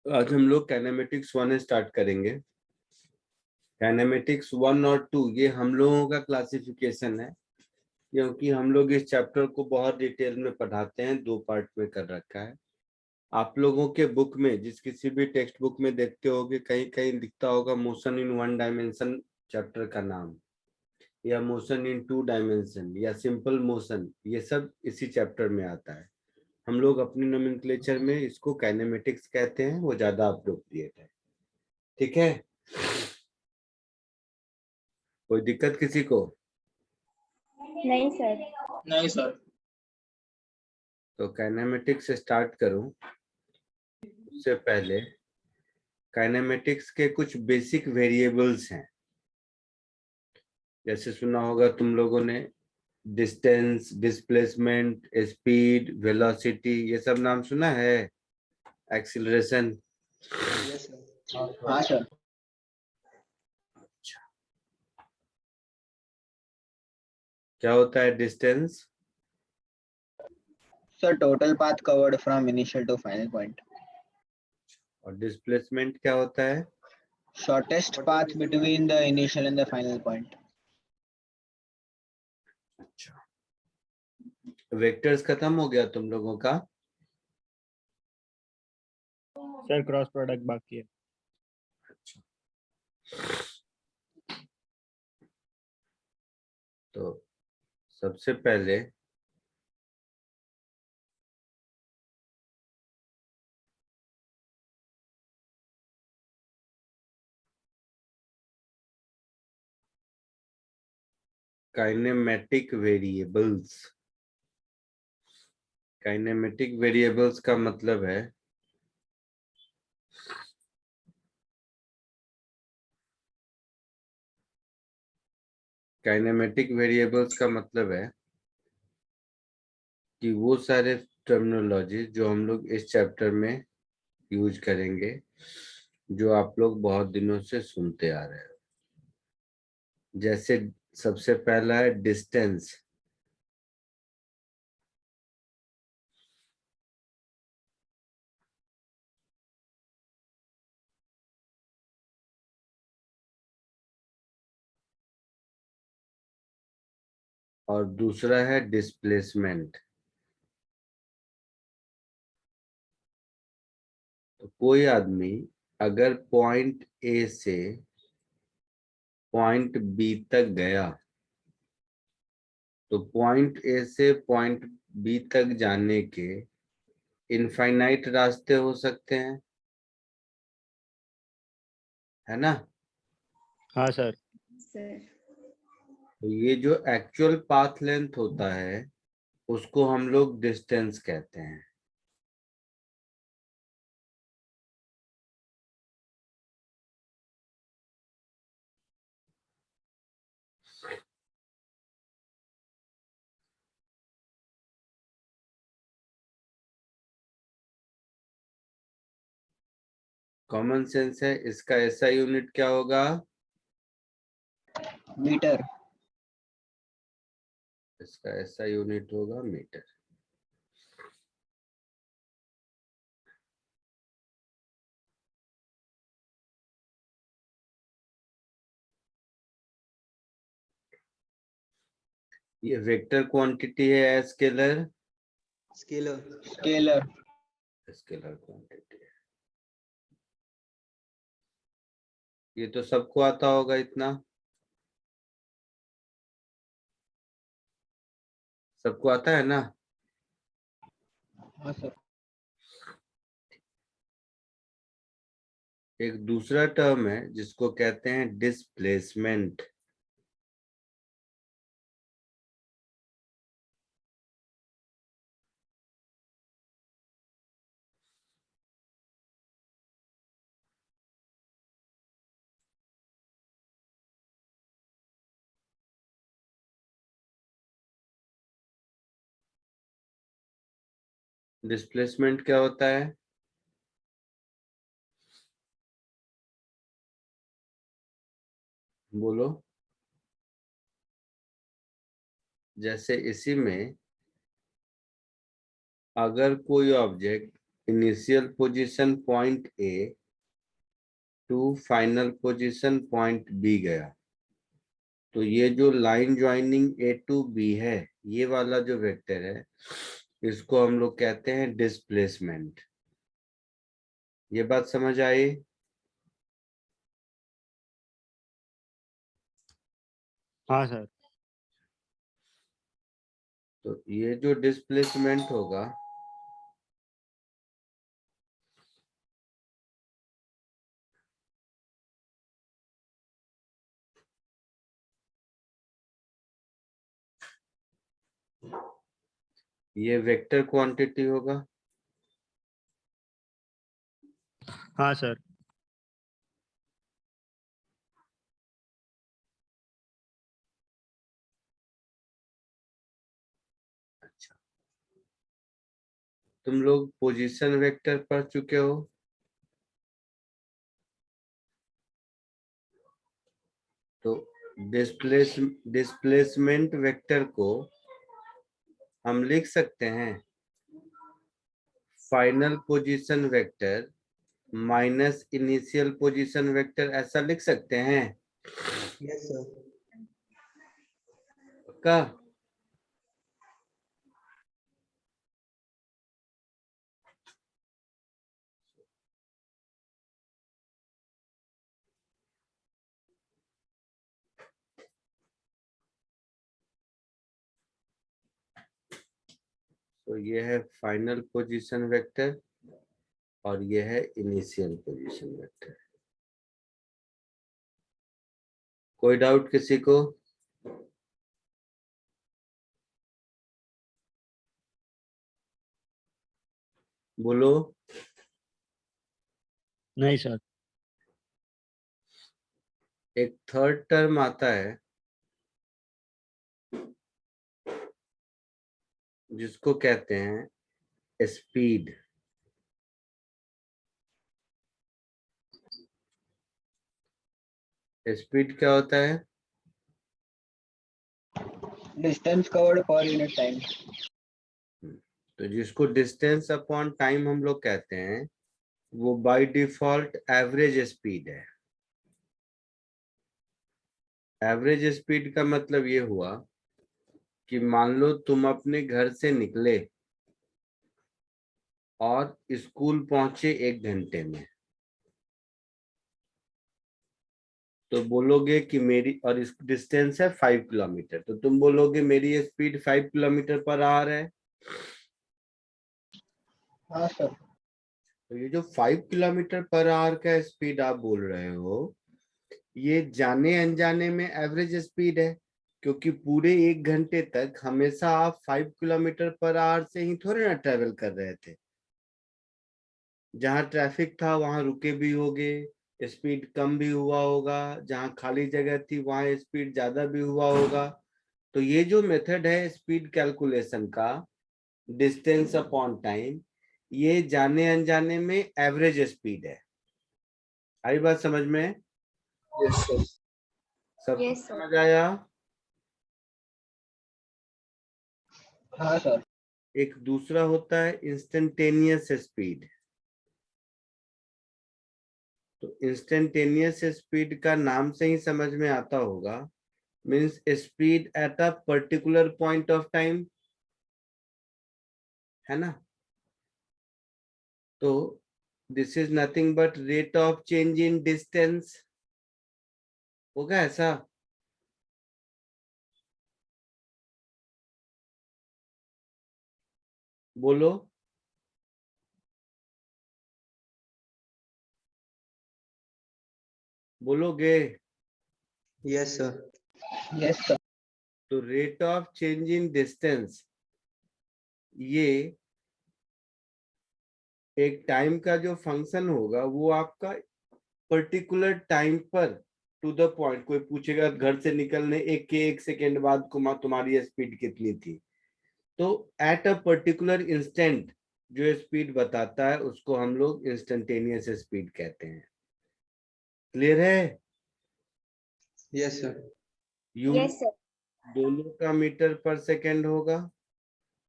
आज हम लोग काइनेमेटिक्स 1 स्टार्ट करेंगे। काइनेमेटिक्स 1 और 2 ये हम लोगों का क्लासिफिकेशन है, क्योंकि हम लोग इस चैप्टर को बहुत डिटेल में पढ़ाते हैं, 2 पार्ट में कर रखा है। आप लोगों के बुक में जिस किसी भी टेक्स्ट बुक में देखते होगे कहीं कहीं लिखता होगा मोशन इन 1 डायमेंशन चैप्टर का नाम, या मोशन इन 2 डायमेंशन, या सिंपल मोशन, ये सब इसी चैप्टर में आता है। हम लोग अपनी नोमेनक्लेचर में इसको काइनेमेटिक्स कहते हैं, वो ज्यादा अप्रोप्रिएट है। ठीक है, कोई दिक्कत किसी को? नहीं सर। नहीं सर। तो काइनेमेटिक्स स्टार्ट करूं उससे पहले काइनेमेटिक्स के कुछ बेसिक वेरिएबल्स हैं। जैसे सुना होगा तुम लोगों ने, डिस्टेंस, डिस्प्लेसमेंट, स्पीड, वेलोसिटी, ये सब नाम सुना है। एक्सीलरेशन। हाँ सर। क्या होता है distance? Sir total path covered from initial to final point. और डिस्प्लेसमेंट क्या होता है? Shortest path between the initial and the final point. अच्छा, वेक्टर्स खत्म हो गया तुम लोगों का? सर क्रॉस प्रोडक्ट बाकी है। अच्छा, तो सबसे पहले काइनेमेटिक वेरिएबल्स। काइनेमेटिक वेरिएबल्स का मतलब है काइनेमेटिक वेरिएबल्स का मतलब है कि वो सारे टर्मिनोलॉजी जो हम लोग इस चैप्टर में यूज करेंगे, जो आप लोग बहुत दिनों से सुनते आ रहे हो। जैसे सबसे पहला है डिस्टेंस। और दूसरा है डिस्प्लेसमेंट। तो कोई आदमी अगर पॉइंट ए से पॉइंट बी तक गया, तो पॉइंट ए से पॉइंट बी तक जाने के इनफाइनाइट रास्ते हो सकते हैं, है ना? हाँ सर। सर तो ये जो एक्चुअल पाथ लेंथ होता है उसको हम लोग डिस्टेंस कहते हैं। कॉमन सेंस है, इसका ऐसा यूनिट क्या होगा? मीटर। इसका ऐसा यूनिट होगा मीटर। ये वेक्टर क्वांटिटी है, scalar. Scalar. Scalar. Scalar quantity है। ये तो सबको आता होगा इतना, सबको आता है ना? हाँ सर। एक दूसरा टर्म है जिसको कहते हैं डिस्प्लेसमेंट। डिस्प्लेसमेंट क्या होता है? बोलो। जैसे इसी में अगर कोई object initial position point A to final position point B गया, तो ये जो line joining A to B है, ये वाला जो वेक्टर है, इसको हम लोग कहते हैं डिस्प्लेसमेंट। ये बात समझ आई? हाँ सर। तो ये जो डिस्प्लेसमेंट होगा, ये वेक्टर क्वांटिटी होगा। हाँ सर। अच्छा, तुम लोग पोजीशन वेक्टर पढ़ चुके हो? तो डिस्प्लेसमेंट वेक्टर को हम लिख सकते हैं final position vector minus initial position vector, ऐसा लिख सकते हैं? Yes sir. का तो ये है फाइनल पोजीशन वेक्टर और ये है इनिशियल पोजीशन वेक्टर। कोई डाउट किसी को? बोलो। नहीं सर। एक थर्ड टर्म आता है जिसको कहते हैं स्पीड। स्पीड क्या होता है? Distance covered per unit time. तो जिसको डिस्टेंस अपॉन टाइम हम लोग कहते हैं, वो बाय डिफॉल्ट एवरेज स्पीड है। एवरेज स्पीड का मतलब ये हुआ कि मान लो तुम अपने घर से निकले और स्कूल पहुंचे 1 घंटे में, तो बोलोगे कि मेरी, और इस डिस्टेंस है 5 किलोमीटर, तो तुम बोलोगे मेरी स्पीड 5 किलोमीटर पर आवर है। हाँ सर। तो ये जो 5 किलोमीटर पर आवर का स्पीड आप बोल रहे हो, ये जाने अनजाने में एवरेज स्पीड है, क्योंकि पूरे 1 घंटे तक हमेशा आप 5 किलोमीटर पर आवर से ही थोड़े ना ट्रेवल कर रहे थे। जहां ट्रैफिक था वहां रुके भी होगे, स्पीड कम भी हुआ होगा, जहां खाली जगह थी वहां स्पीड ज्यादा भी हुआ होगा। तो ये जो मेथड है स्पीड कैलकुलेशन का, डिस्टेंस अपॉन टाइम, ये जाने अनजाने में एवरेज स्पीड है। आई बात समझ में? Yes sir. सब Yes, sir. समझ आया? हाँ सर। एक दूसरा होता है इंस्टेंटेनियस स्पीड। तो इंस्टेंटेनियस स्पीड का नाम से ही समझ में आता होगा, means speed at a particular point of time, है ना? तो this is nothing but rate of change in distance. होगा ऐसा? बोलो। बोलोगे? Yes sir. Yes sir. तो rate of change in distance, ये एक टाइम का जो फंक्शन होगा, वो आपका पर्टिकुलर टाइम पर टू द पॉइंट, कोई पूछेगा घर से निकलने 1 सेकेंड बाद तुम्हारी स्पीड कितनी थी, तो एट अ पर्टिकुलर इंस्टेंट जो स्पीड बताता है उसको हम लोग इंस्टेंटेनियस स्पीड कहते हैं। क्लियर है? Yes sir. Yes, sir. दोनों का मीटर पर सेकेंड होगा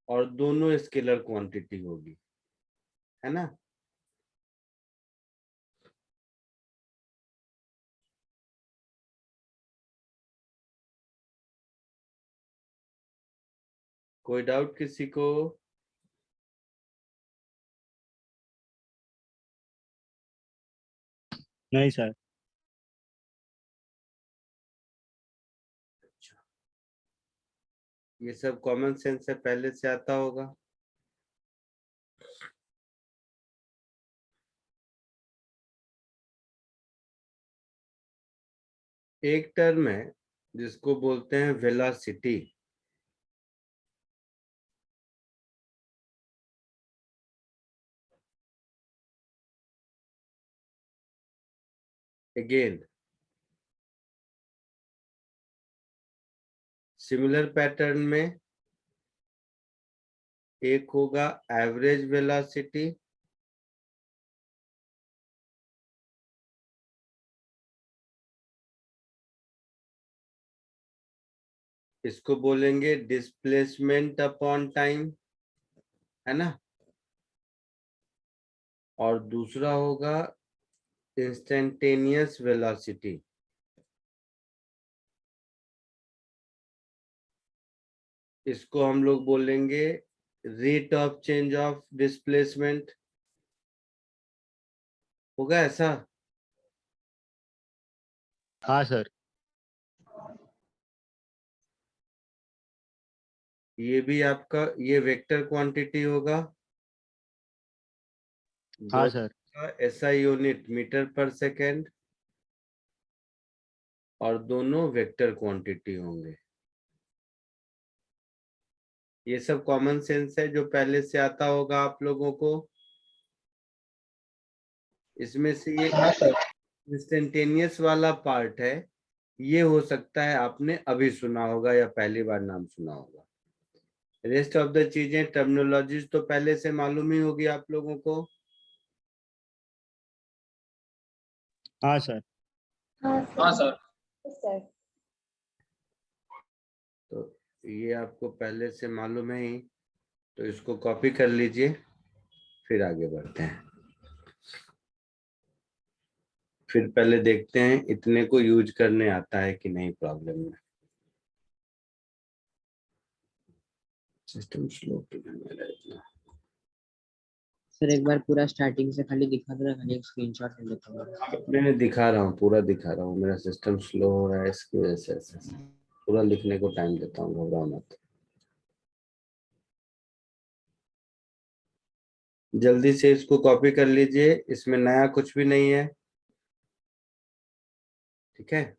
और दोनों स्केलर क्वांटिटी होगी। है ना। कोई डाउट किसी को? नहीं सर। ये सब कॉमन सेंस से पहले से आता होगा। एक टर्म है जिसको बोलते हैं वेलोसिटी। अगेन सिमिलर पैटर्न में एक होगा एवरेज वेलोसिटी, इसको बोलेंगे डिस्प्लेसमेंट अपॉन टाइम, है ना। और दूसरा होगा इंस्टेंटेनियस वेलोसिटी। इसको हम लोग बोलेंगे rate of change of displacement. होगा ऐसा? हाँ सर। ये भी आपका ये वेक्टर क्वांटिटी होगा। हाँ sir. SI unit metre per second, और दोनों वेक्टर क्वांटिटी होंगे। ये सब कॉमन सेंस है जो पहले से आता होगा आप लोगों को। इसमें से ये हाँ सर। इंस्टेंटेनियस वाला पार्ट है, ये हो सकता है आपने अभी सुना होगा या पहली बार नाम सुना होगा। रेस्ट ऑफ द चीजें टर्मिनोलॉजीज तो पहले से मालूम ही होगी आप लोगों को। हाँ सर। हाँ हाँ सर। सर। सर। तो ये आपको पहले से मालूम है ही, तो इसको कॉपी कर लीजिए, फिर आगे बढ़ते हैं। फिर पहले देखते हैं इतने को यूज करने आता है कि नहीं प्रॉब्लम में। सिस्टम स्लो क्यों है मेरा इतना? सर एक बार पूरा स्टार्टिंग से खाली दिखा दो ना, खाली एक स्क्रीनशॉट ले लेता हूँ। मैंने दिखा रहा हूँ, पूरा दिखा रहा हूँ। मेरा सिस्टम स्लो हो रहा है इसकी वजह से ऐसा। पूरा लिखने को टाइम देता हूँ, घबराओ मत। जल्दी से इसको कॉपी कर लीजिए, इसमें नया कुछ भी नहीं है, ठीक है।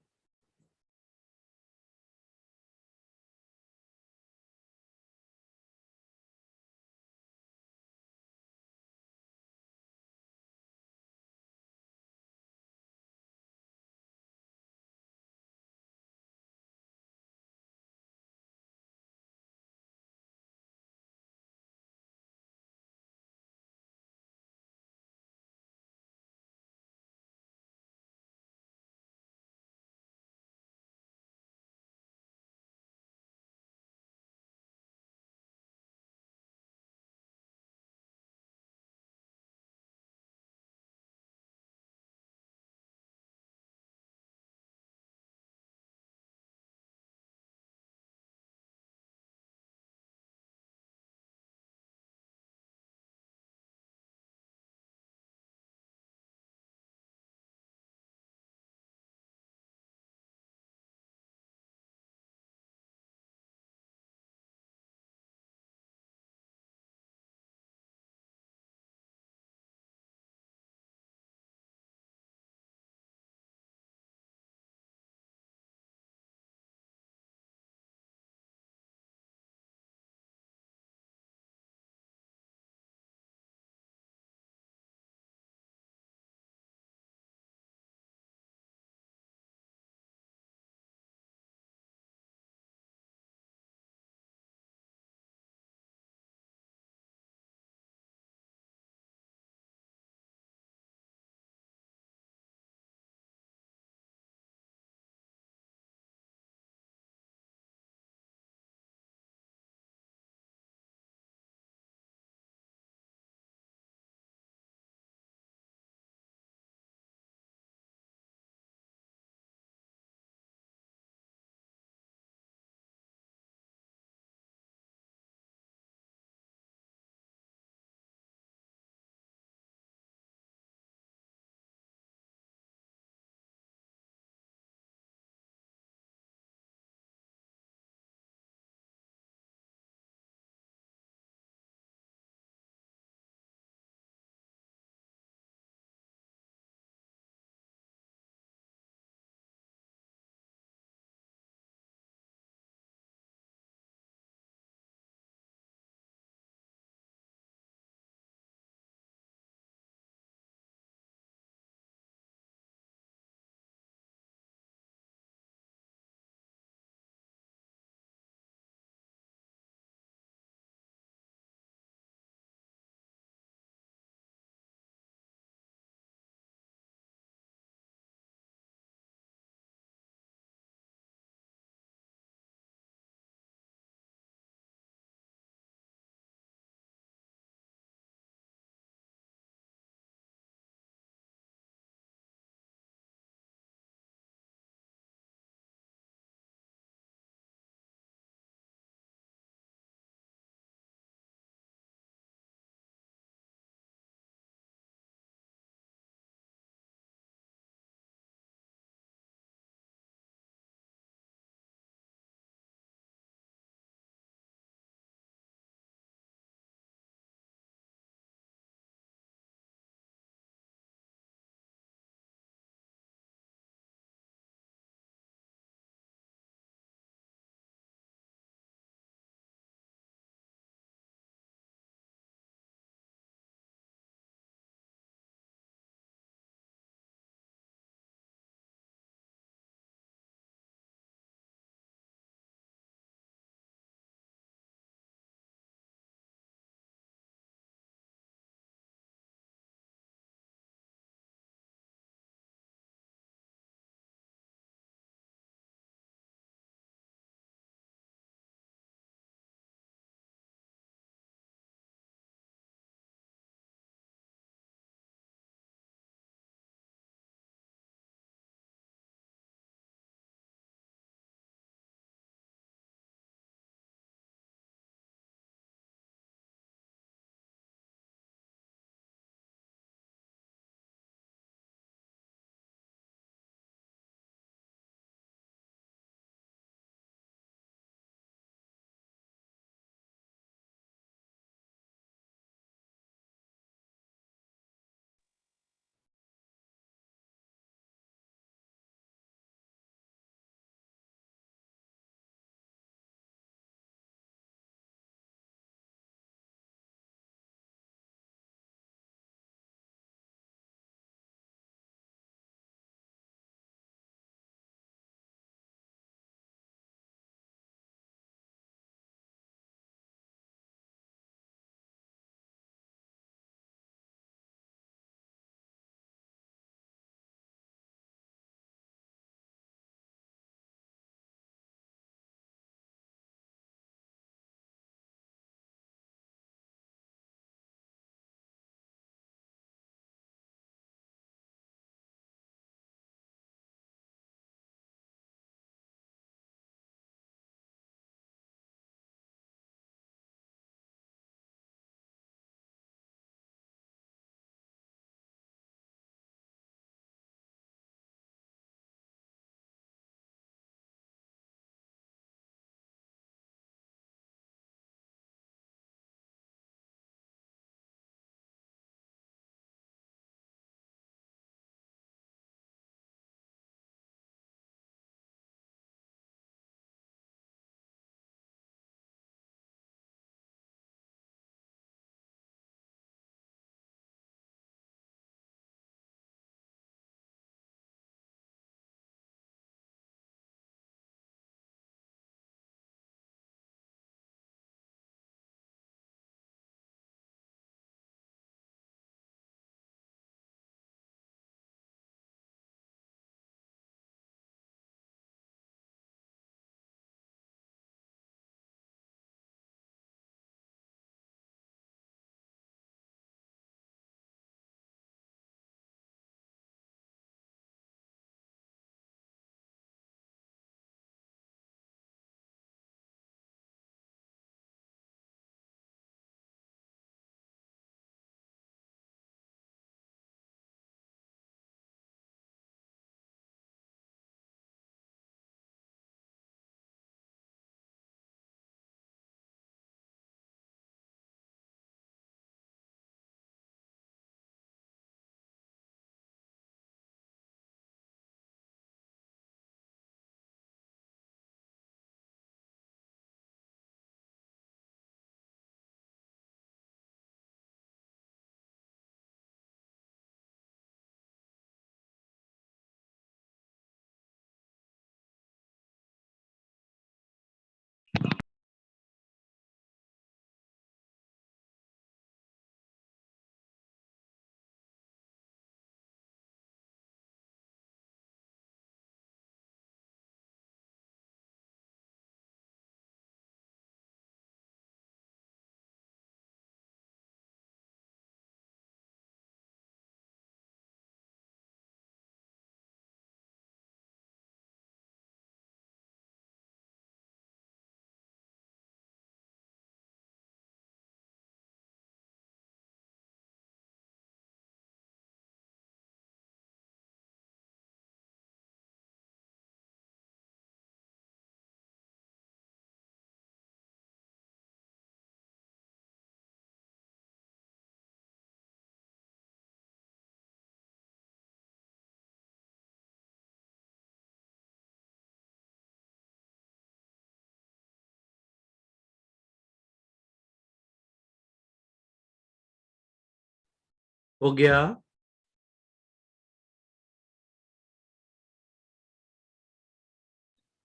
हो गया?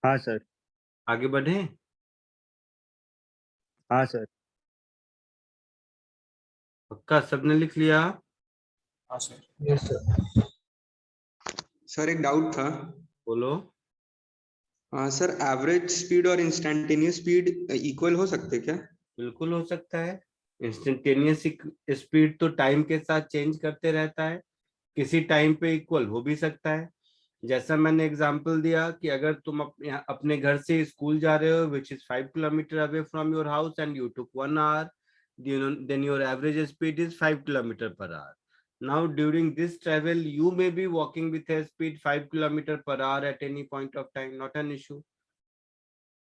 हाँ सर। आगे बढ़े? हाँ सर। पक्का सबने लिख लिया? Yes sir. सर एक डाउट था। बोलो। सर एवरेज स्पीड और इंस्टेंटेनियस स्पीड इक्वल हो सकते क्या? बिल्कुल हो सकता है। इंस्टेंटेनियस स्पीड तो टाइम के साथ चेंज करते रहता है, किसी टाइम पे इक्वल हो भी सकता है। जैसा मैंने एग्जांपल दिया कि अगर तुम अपने घर से स्कूल जा रहे हो which is 5 kilometre away from your house and you took 1 hour, then your average speed is 5 kilometer per hour. Now during this travel you may be walking with a speed 5 kilometer per hour at any point of time, not an issue.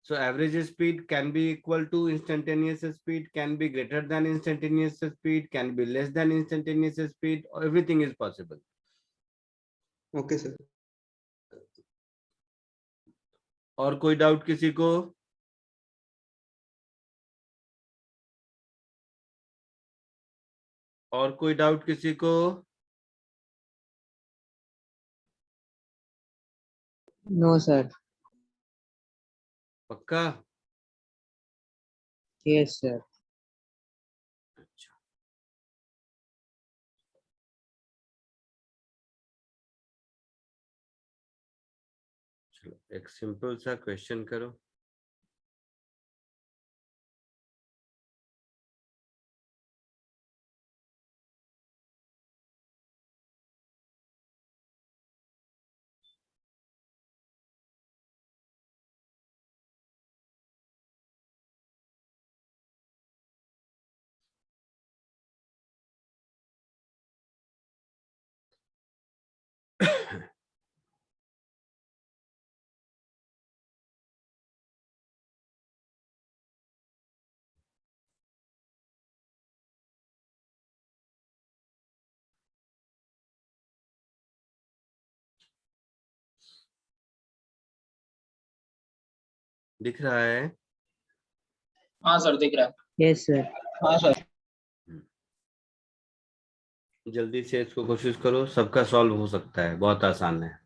So average speed can be equal to instantaneous speed, can be greater than instantaneous speed, can be less than instantaneous speed, everything is possible. Okay sir. और कोई doubt किसी को? और कोई doubt किसी को? No sir. पक्का? Yes sir. अच्छा, चलो एक सिंपल सा क्वेश्चन करो। दिख रहा है? हाँ सर दिख रहा है। Yes sir. हाँ सर। जल्दी से इसको कोशिश करो, सबका सॉल्व हो सकता है, बहुत आसान है।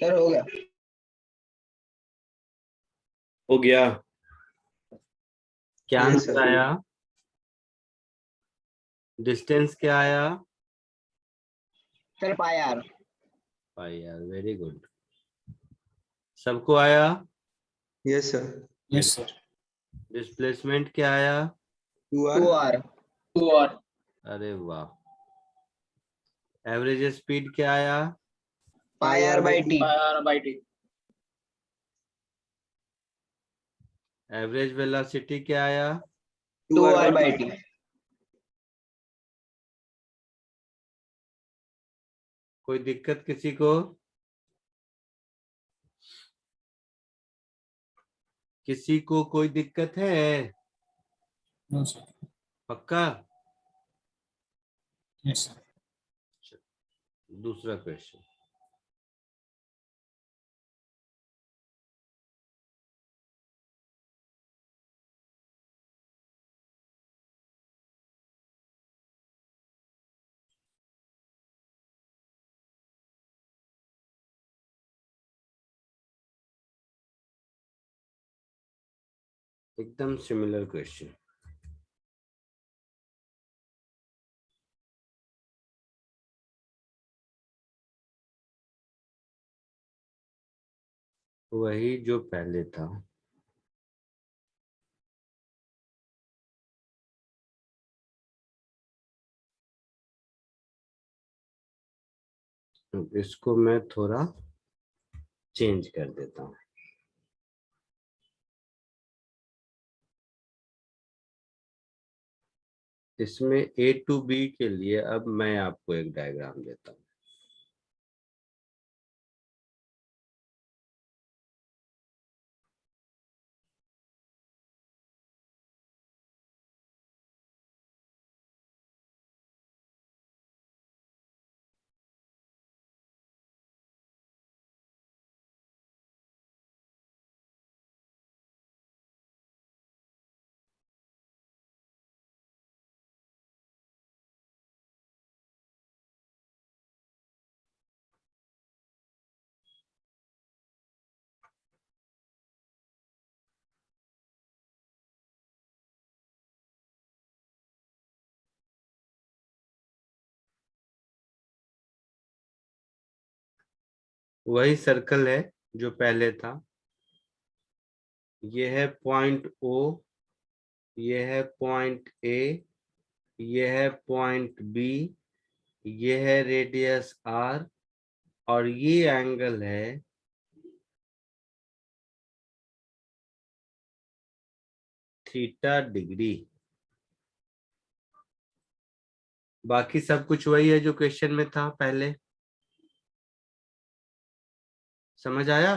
सर हो गया। हो गया। क्या Yes, आंसर sir. आया? डिस्टेंस क्या आया? Sir pi are. पाई यार, वेरी गुड। सबको आया? Yes, sir. Yes sir. Displacement क्या आया? 2 2R. आर। अरे वाह। एवरेज स्पीड क्या आया? Pi R by T. Average velocity क्या आया? 2 2R R by by T. T. कोई दिक्कत किसी को? किसी को कोई दिक्कत है? No sir. पक्का? Yes sir. दूसरा क्वेश्चन। एकदम सिमिलर क्वेश्चन। वही जो पहले था। इसको मैं थोड़ा चेंज कर देता हूँ। इसमें A to B के लिए अब मैं आपको एक डायग्राम देता हूँ। वही सर्कल है जो पहले था। ये है पॉइंट O, ये है पॉइंट A, ये है पॉइंट B, ये है रेडियस R, और ये एंगल है थीटा डिग्री। बाकी सब कुछ वही है जो क्वेश्चन में था पहले। समझ आया?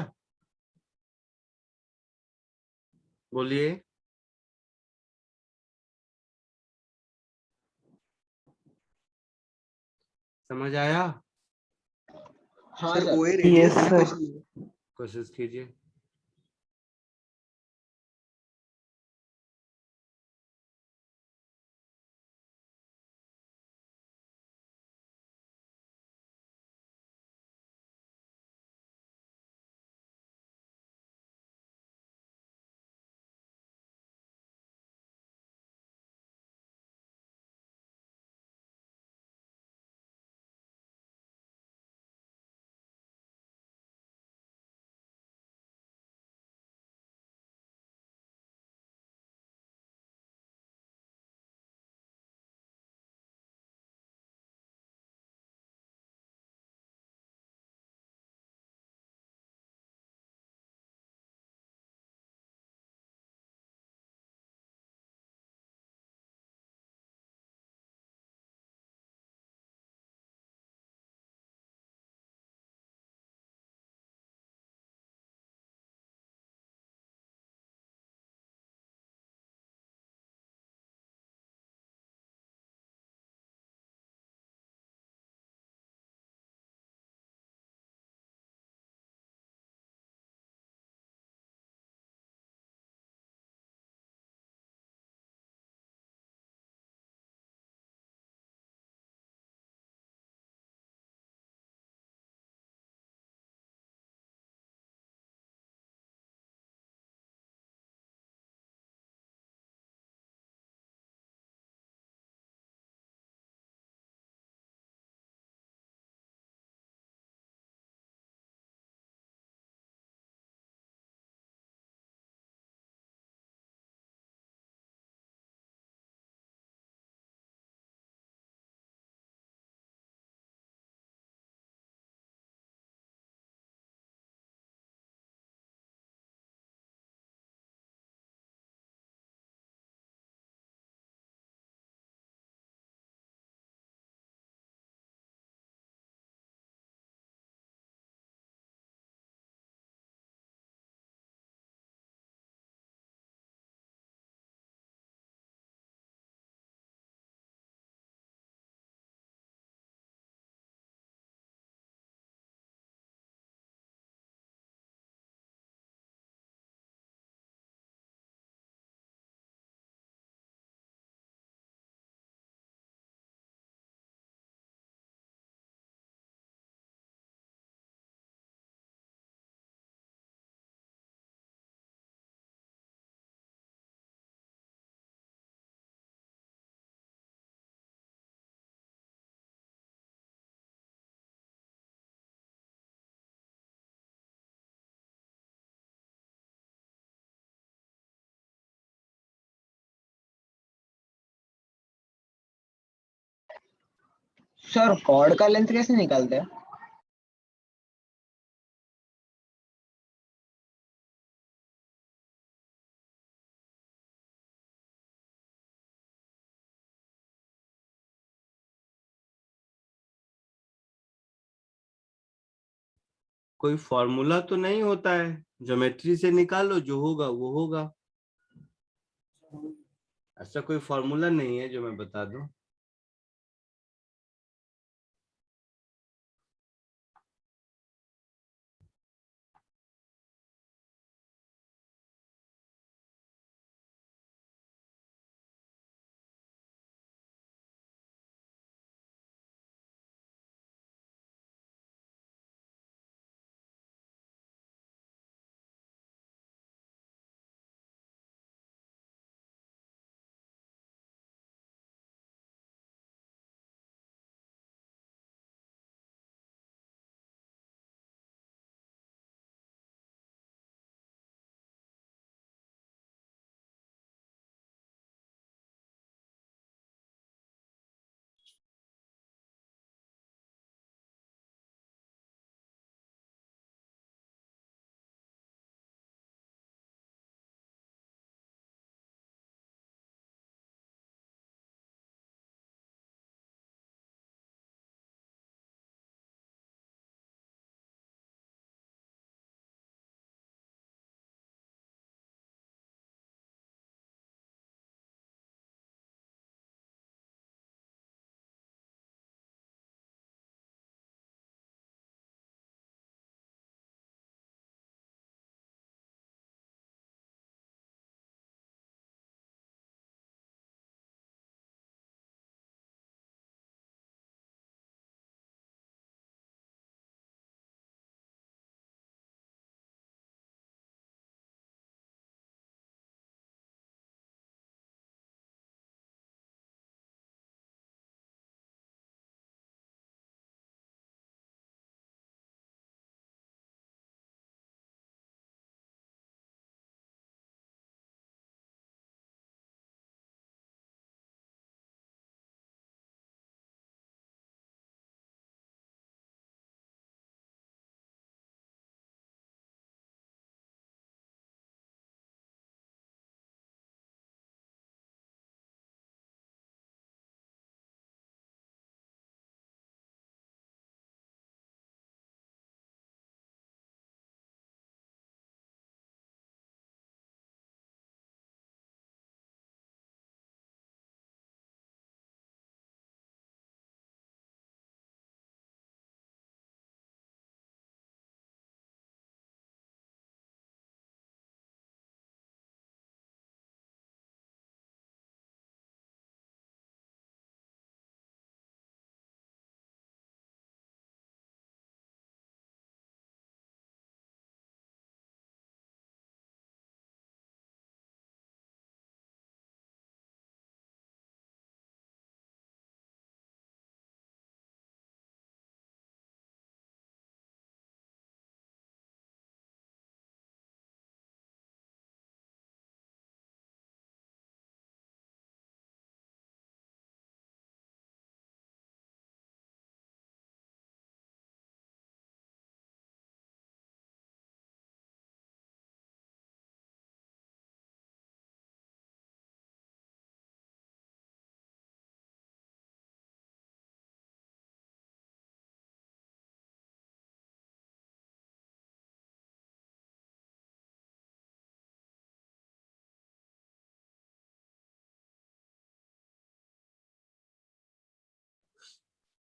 बोलिए। समझ आया? हाँ Sir, sir. OA radius equation. कोशिश कीजिए। सर कॉर्ड का लेंथ कैसे निकालते हैं? कोई फॉर्मूला तो नहीं होता है, ज्योमेट्री से निकालो, जो होगा वो होगा। ऐसा कोई फॉर्मूला नहीं है जो मैं बता दूं।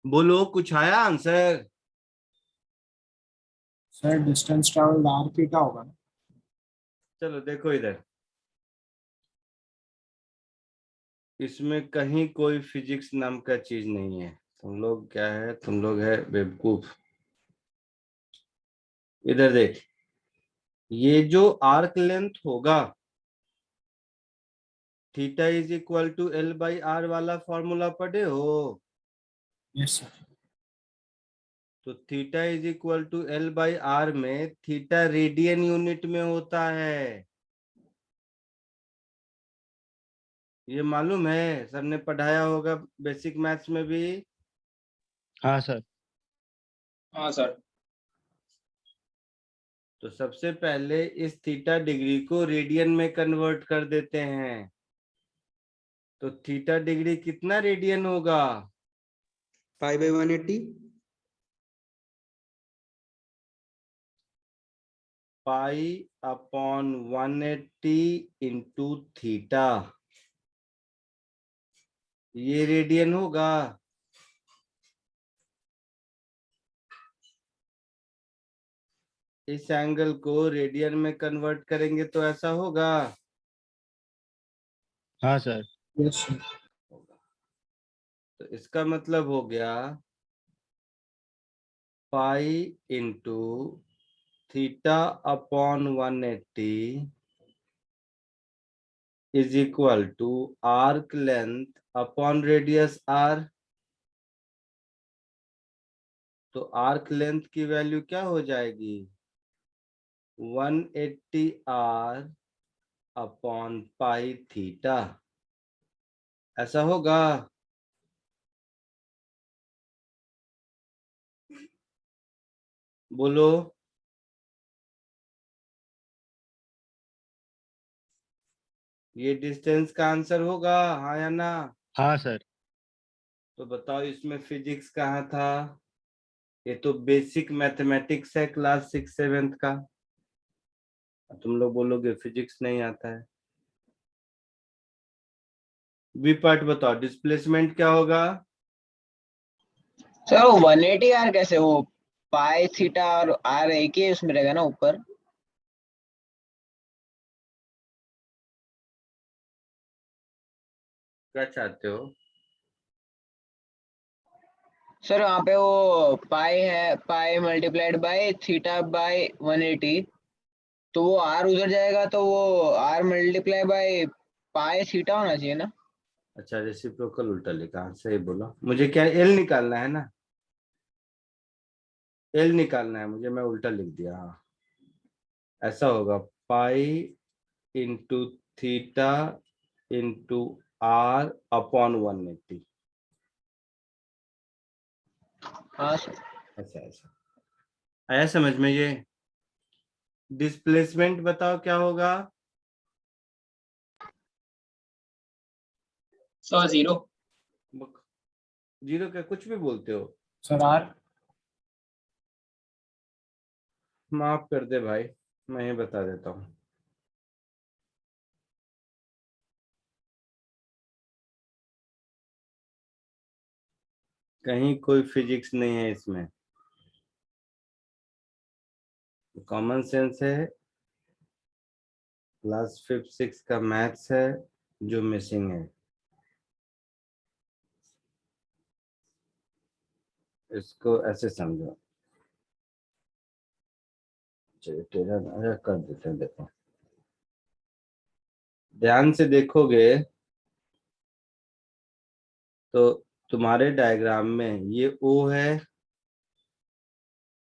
बोलो, कुछ आया answer? Sir distance travel R theta होगा ना? चलो देखो इधर, इसमें कहीं कोई फिजिक्स नाम का चीज नहीं है। तुम लोग क्या है, तुम लोग है बेवकूफ। इधर देख, ये जो आर्क लेंथ होगा, theta is equal to L by R वाला फॉर्मूला पढ़े हो? Yes sir. तो theta is equal to L by R में थीटा रेडियन यूनिट में होता है। ये मालूम है, सर ने पढ़ाया होगा बेसिक मैथ्स में भी। हाँ सर। हाँ सर। तो सबसे पहले इस थीटा डिग्री को रेडियन में कन्वर्ट कर देते हैं। तो थीटा डिग्री कितना रेडियन होगा? 5/180। पाई अपॉन 180 इंटू थीटा, ये रेडियन होगा। इस एंगल को रेडियन में कन्वर्ट करेंगे तो ऐसा होगा। हाँ सर। Yes sir. तो इसका मतलब हो गया pi into theta upon 180 is equal to arc length upon radius R. तो आर्क लेंथ की वैल्यू क्या हो जाएगी? 180 आर अपॉन पाई थीटा, ऐसा होगा। बोलो। ये डिस्टेंस का आंसर होगा, हाँ या ना? हाँ सर। तो बताओ इसमें फिजिक्स कहाँ था? ये तो बेसिक मैथमेटिक्स है क्लास 6-7 का। तुम लोग बोलोगे फिजिक्स नहीं आता है। बी पार्ट बताओ, डिस्प्लेसमेंट क्या होगा? सर वो 180 आर कैसे, वो पाई थीटा और आर एक ही उसमें रहेगा ना ऊपर। क्या चाहते हो? सर वहाँ पे वो पाई है, pi multiplied by theta by 180, तो वो आर उधर जाएगा तो वो R multiply by pi theta होना चाहिए ना। अच्छा, रेसिप्रोकल उल्टा लिखा, हाँ, सही बोला। मुझे क्या एल निकालना है ना? एल निकालना है मुझे, मैं उल्टा लिख दिया। हाँ, ऐसा होगा pi into theta into R upon 180। हाँ सर। ऐसा ऐसा आया समझ में? ये डिस्प्लेसमेंट बताओ क्या होगा? सर 0। जीरो क्या, कुछ भी बोलते हो। Sir R. माफ कर दे भाई, मैं ही बता देता हूँ। कहीं कोई फिजिक्स नहीं है इसमें, कॉमन सेंस है। क्लास 5-6 का मैथ्स है जो मिसिंग है। इसको ऐसे समझो। चलिए तेरा नया कर देते हैं। देखो ध्यान से देखोगे तो तुम्हारे डायग्राम में ये ओ है,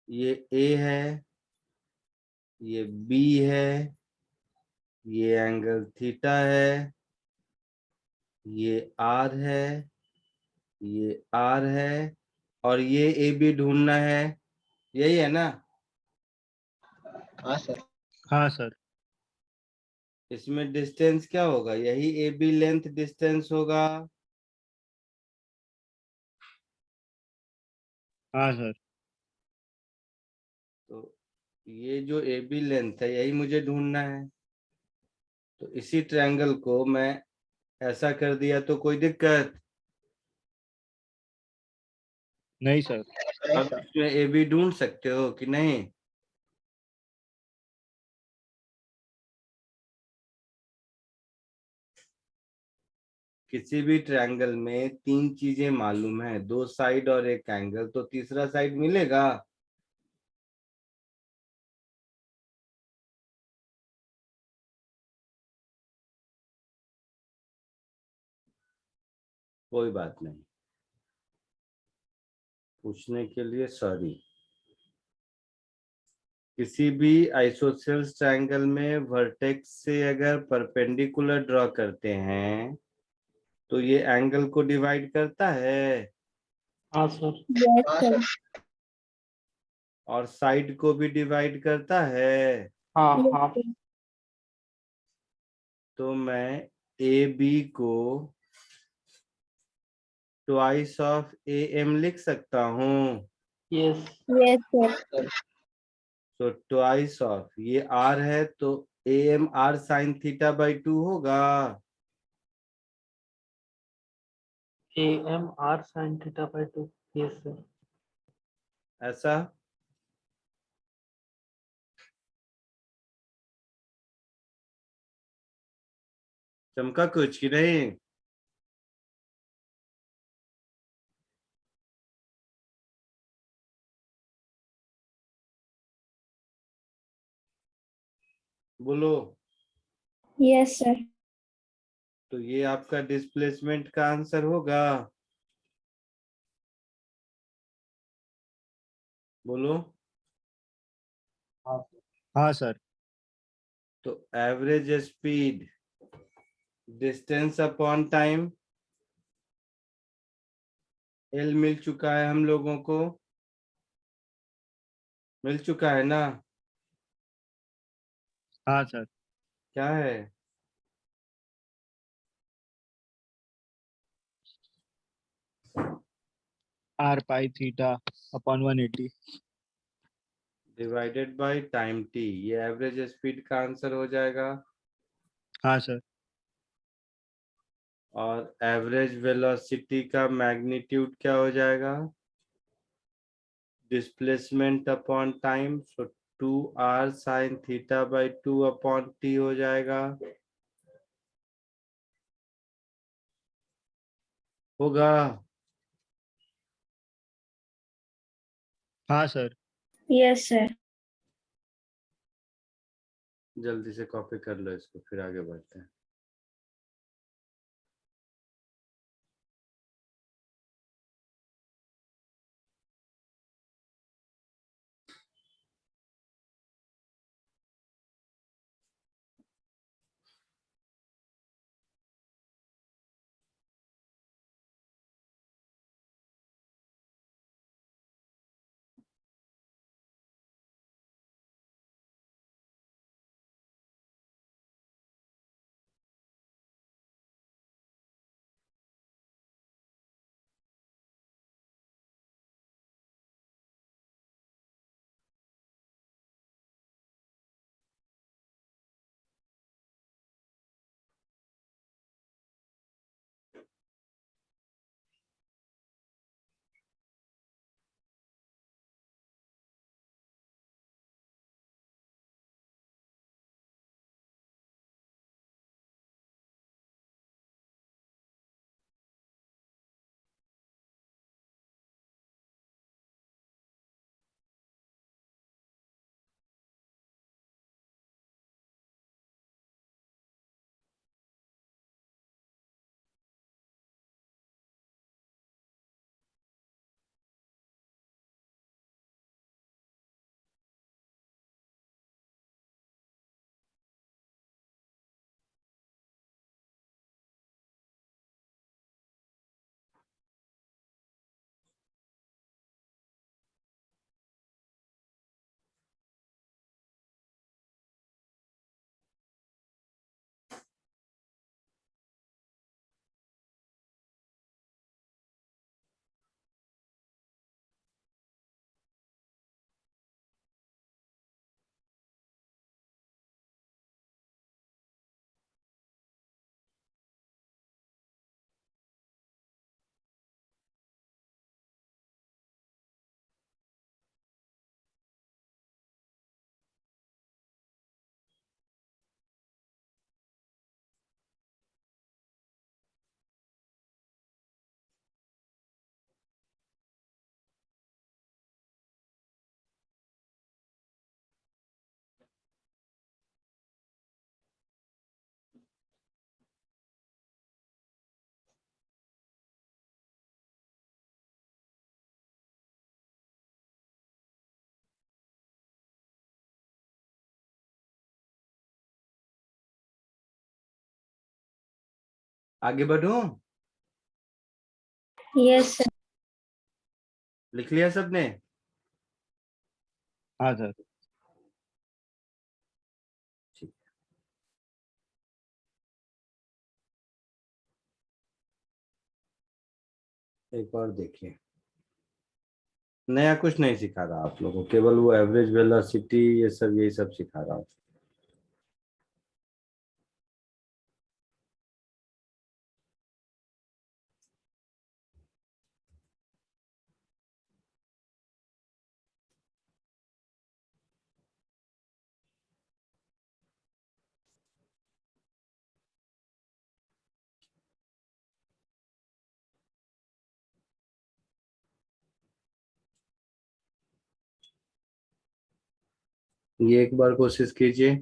ये ए है, ये बी है, ये एंगल थीटा है, ये आर है, ये आर है, और ये ए बी ढूंढना है। यही है ना? हाँ सर। हाँ सर। इसमें डिस्टेंस क्या होगा? यही ए बी लेंथ डिस्टेंस होगा। हाँ सर। तो ये जो ए बी लेंथ है यही मुझे ढूंढना है। तो इसी ट्रायंगल को मैं ऐसा कर दिया तो कोई दिक्कत? नहीं सर। अब इसमें ए बी ढूंढ सकते हो कि नहीं? किसी भी ट्रायंगल में 3 चीजें मालूम है, 2 साइड और एक एंगल, तो तीसरा साइड मिलेगा? कोई बात नहीं, पूछने के लिए सॉरी। किसी भी आइसोसेल्स ट्रायंगल में वर्टेक्स से अगर परपेंडिकुलर ड्रॉ करते हैं तो ये एंगल को डिवाइड करता है। हाँ सर। Yes, हाँ sir. सर। और साइड को भी डिवाइड करता है। हाँ Yes, हाँ sir. तो मैं ए बी को ट्वाइस ऑफ ए एम लिख सकता हूँ। यस। Yes, sir. सर तो ट्वाइस ऑफ ये आर है तो A M R sine theta by 2 होगा। AMR sin theta by 2। Yes sir. ऐसा चमका कुछ की नहीं। बोलो। Yes, sir. तो ये आपका डिस्प्लेसमेंट का आंसर होगा। बोलो। हाँ सर। तो average speed distance upon time L मिल चुका है हम लोगों को, मिल चुका है ना। हाँ सर। क्या है? R pi theta upon 180। Divided by time T, ये एवरेज स्पीड का आंसर हो जाएगा। हाँ सर। और एवरेज वेलोसिटी का मैग्नीट्यूड क्या हो जाएगा? Displacement upon time, so 2r sign theta by 2 upon T हो जाएगा। होगा। हाँ सर। Yes, sir. जल्दी से कॉपी कर लो इसको, फिर आगे बढ़ते हैं। आगे बढ़ूं? Yes, sir. लिख लिया सबने? हाँ सर। ठीक। एक और देखिए, नया कुछ नहीं सिखा रहा आप लोगों को, केवल वो एवरेज वेलोसिटी ये सब यही सब सिखा रहा हूँ। ये एक बार कोशिश कीजिए।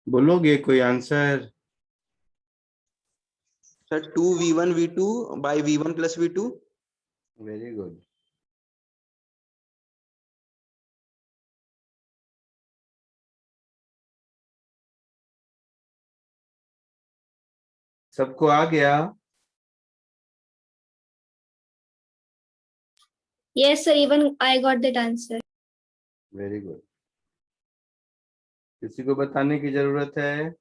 बोलोगे कोई answer? Sir 2v1v2 by v1 plus v2। Very good. सबको आ गया? Yes, sir. Even I got that answer. Very good. किसी को बताने की जरूरत है?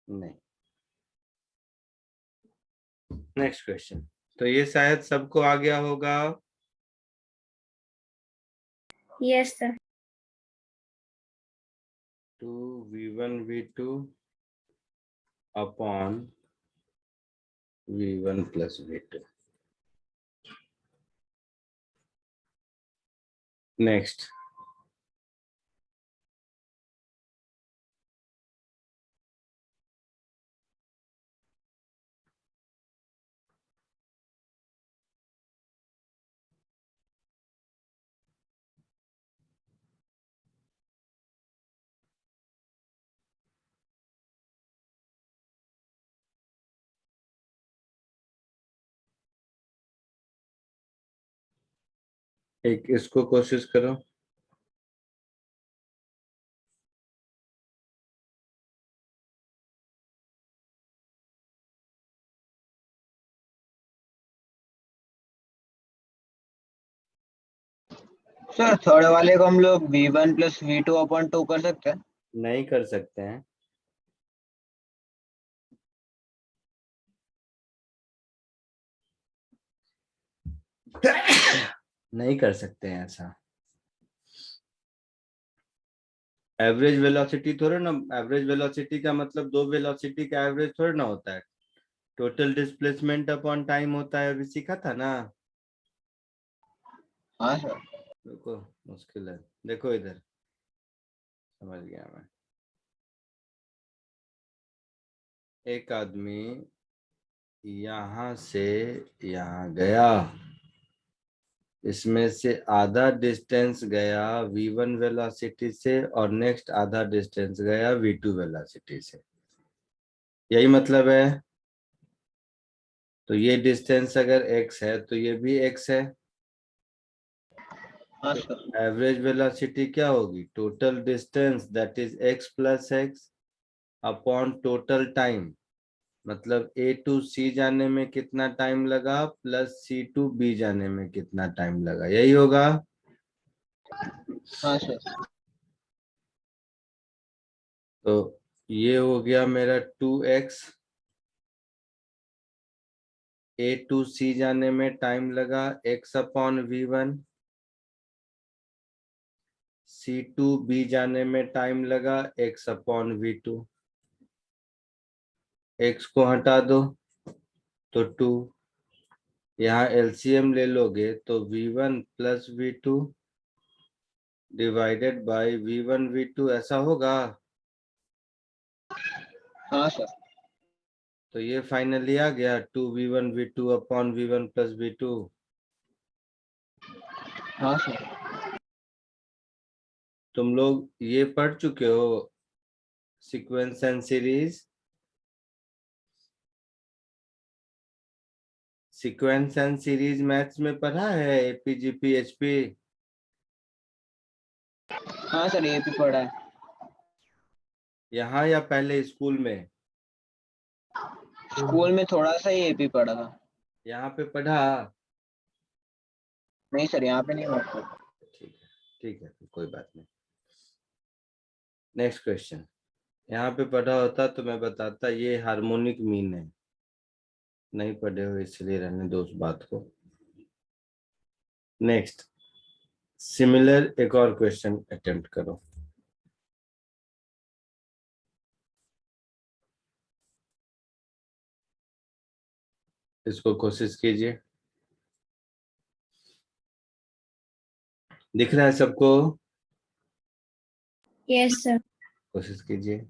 नहीं। Next question. तो ये शायद सबको आ गया होगा। Yes, sir. 2v1v2 upon v1 plus v2। Next. एक इसको कोशिश करो। सर थर्ड वाले को हम लोग v1 plus v2 upon 2 कर सकते हैं? नहीं कर सकते हैं। नहीं कर सकते हैं ऐसा। एवरेज वेलोसिटी थोड़ा ना, एवरेज वेलोसिटी का मतलब दो वेलोसिटी का एवरेज थोड़ा ना होता है। टोटल डिस्प्लेसमेंट अपॉन टाइम होता है, अभी सीखा था ना। हाँ सर। देखो मुश्किल है, देखो इधर, समझ गया मैं। एक आदमी यहां से यहां गया, इसमें से आधा डिस्टेंस गया v1 वेलोसिटी से और नेक्स्ट आधा डिस्टेंस गया v2 वेलोसिटी से, यही मतलब है। तो ये डिस्टेंस अगर x है तो ये भी x है। हाँ सर। एवरेज वेलोसिटी क्या होगी? Total distance that is x plus x upon total time, मतलब A टू C जाने में कितना टाइम लगा प्लस C टू B जाने में कितना टाइम लगा, यही होगा। हाँ सर। तो ये हो गया मेरा 2x। A टू C जाने में टाइम लगा x upon v1, C to B जाने में टाइम लगा x अपॉन v2। x को हटा दो तो 2, यहाँ एलसीएम ले लोगे तो v1 plus v2 divided by v1 v2 ऐसा होगा। हाँ सर। तो ये फाइनली आ गया 2v1 v2 upon v1 plus v2। हाँ सर। तुम लोग ये पढ़ चुके हो sequence and series? Sequence and series maths में पढ़ा है, एपीजीपी एचपी? हाँ सर, ये भी पढ़ा है। यहाँ या पहले स्कूल में? स्कूल में थोड़ा सा ही AP पढ़ा था। यहाँ पे पढ़ा? नहीं सर, यहाँ पे नहीं पढ़ा। ठीक है, ठीक है, कोई बात नहीं। Next question. यहाँ पे पढ़ा होता तो मैं बताता, ये हार्मोनिक मीन है। नहीं पढ़े हो इसलिए रहने दो उस बात को। नेक्स्ट सिमिलर एक और क्वेश्चन अटेम्प्ट करो। इसको कोशिश कीजिए। दिख रहा है सबको? Yes, sir. कोशिश कीजिए।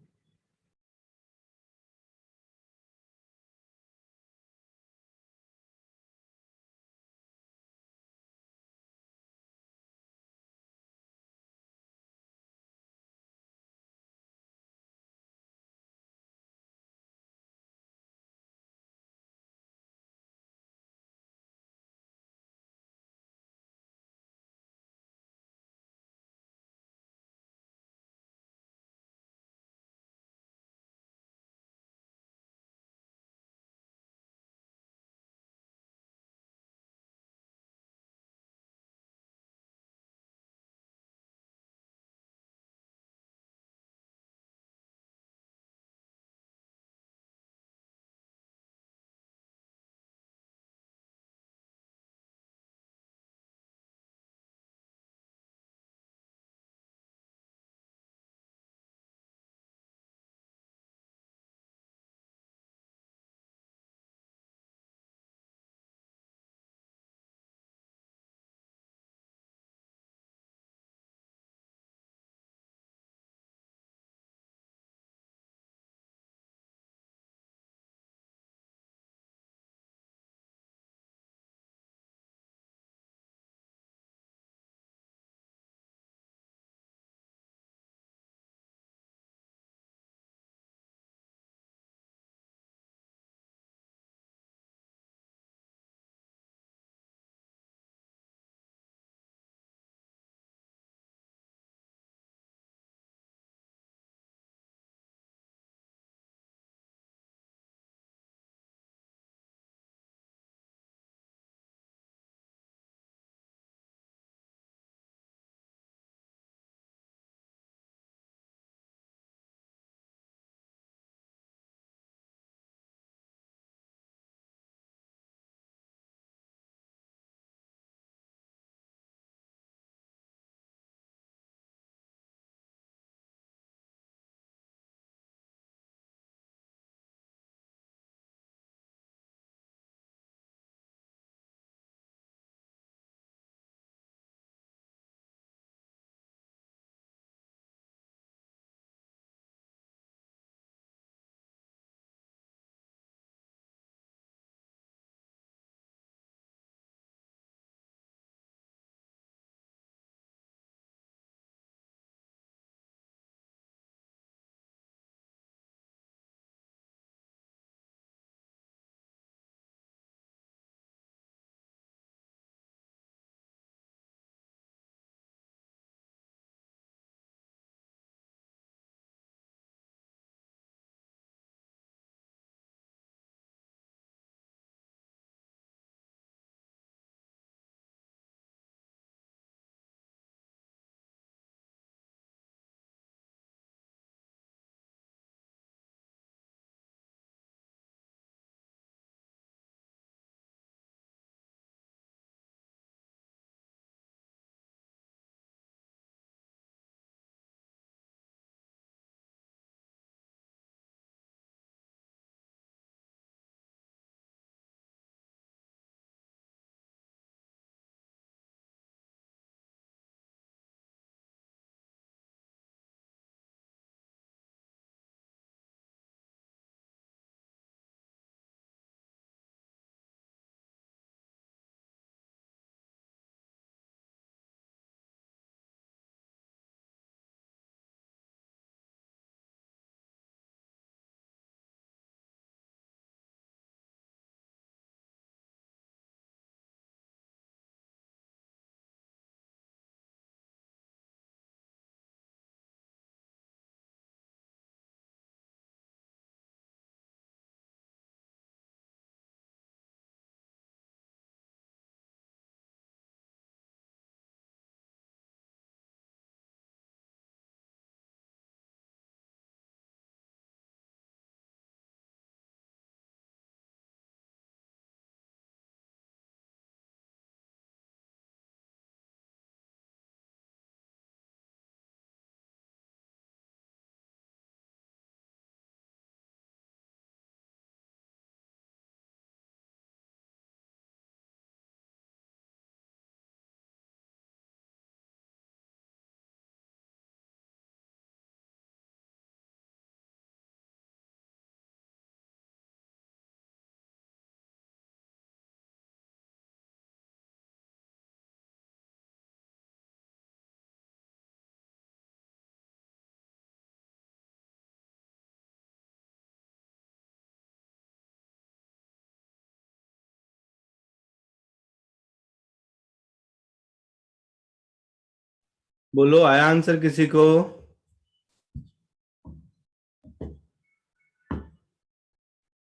बोलो, आया आंसर किसी को?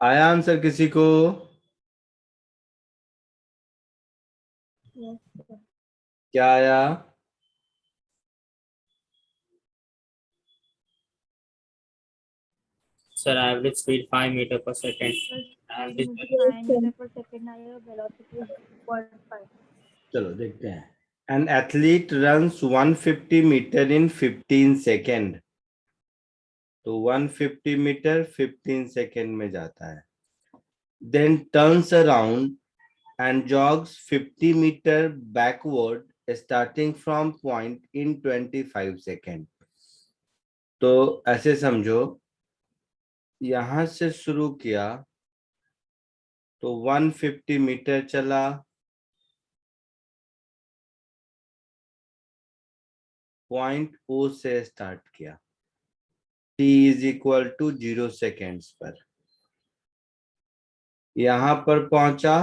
आया आंसर किसी को? Yes, sir. क्या आया? Sir, average speed 5 meter per second. And this मुझे 5 मीटर पर सेकंड आया, वेलोसिटी 0.5. चलो देखते हैं. An athlete runs 150 metre in 15 second. तो 150 मीटर 15 सेकेंड में जाता है. Then turns around and jogs 50 meter backward starting from point in 25 second. तो ऐसे समझो, यहां से शुरू किया तो 150 मीटर चला, पॉइंट ओ से स्टार्ट किया, t is equal to 0 seconds पर. यहां पर पहुंचा,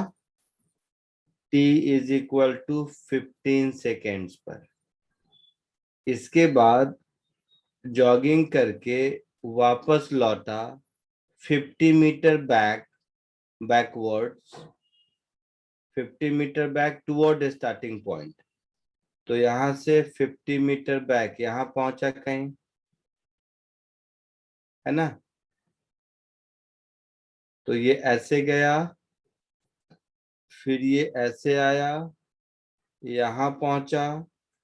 t is equal to 15 seconds पर. इसके बाद जॉगिंग करके वापस लौटा 50 metre backwards, 50 metre back toward starting point. तो यहां से 50 मीटर बैक यहां पहुंचा कहीं, है ना? तो ये ऐसे गया, फिर ये ऐसे आया, यहां पहुंचा,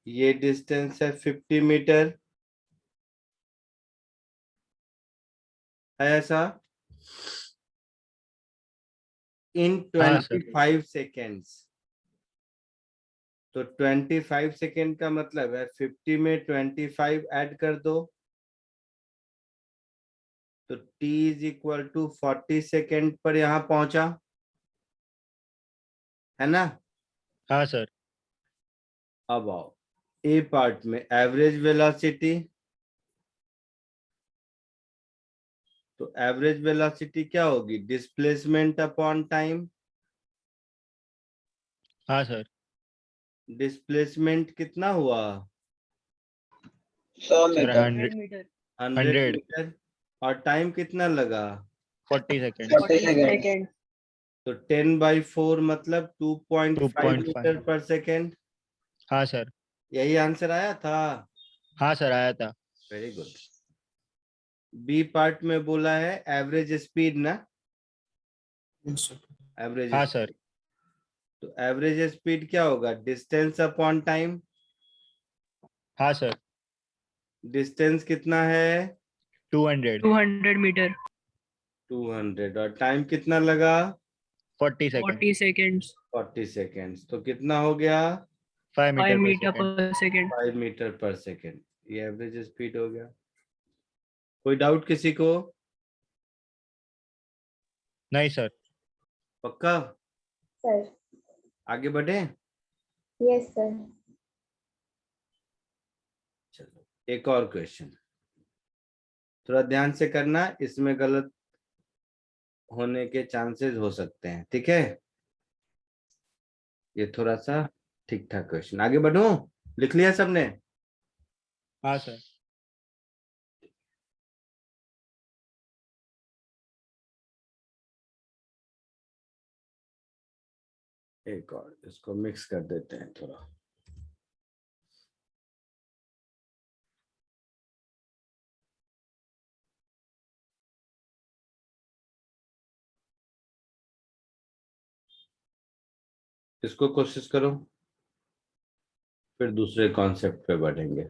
ये डिस्टेंस है 50 मीटर, है ऐसा? इन हाँ सर. 25 सेकेंड्स. तो 25 सेकेंड का मतलब है 50 में 25 ऐड कर दो, तो t is equal to 40 second पर यहां पहुंचा, है ना? हाँ सर. अब आओ ए पार्ट में, एवरेज वेलोसिटी. तो एवरेज वेलोसिटी क्या होगी? Displacement upon time. हाँ सर. डिस्प्लेसमेंट कितना हुआ? 100 सर मीटर 100 100 100 मीटर. और टाइम कितना लगा? 40 सेकेंड. 40 सेकेंड तो 10/4 मतलब 2.5 2.5. Metre per second. हाँ सर. यही आंसर आया था. हाँ सर, आया था. Very good. बी पार्ट में बोला है एवरेज स्पीड ना, एवरेज. हाँ सर. तो एवरेज स्पीड क्या होगा? Distance upon time. हाँ सर. डिस्टेंस कितना है? 200 मीटर 200. और टाइम कितना लगा? 40 सेकेंड. Seconds 40 seconds. तो कितना हो गया? 5 मीटर पर सेकेंड. पर सेकेंड 5 मीटर पर सेकेंड. ये एवरेज स्पीड हो गया. कोई डाउट किसी को? नहीं सर. पक्का? सर. आगे बढ़े? Yes sir. चलो एक और क्वेश्चन, थोड़ा ध्यान से करना, इसमें गलत होने के चांसेस हो सकते हैं, ठीक है? ये थोड़ा सा ठीक ठाक क्वेश्चन. आगे बढ़ूं? लिख लिया सबने? हाँ सर. एक और इसको मिक्स कर देते हैं थोड़ा. इसको कोशिश करो, फिर दूसरे कॉन्सेप्ट पे बढ़ेंगे.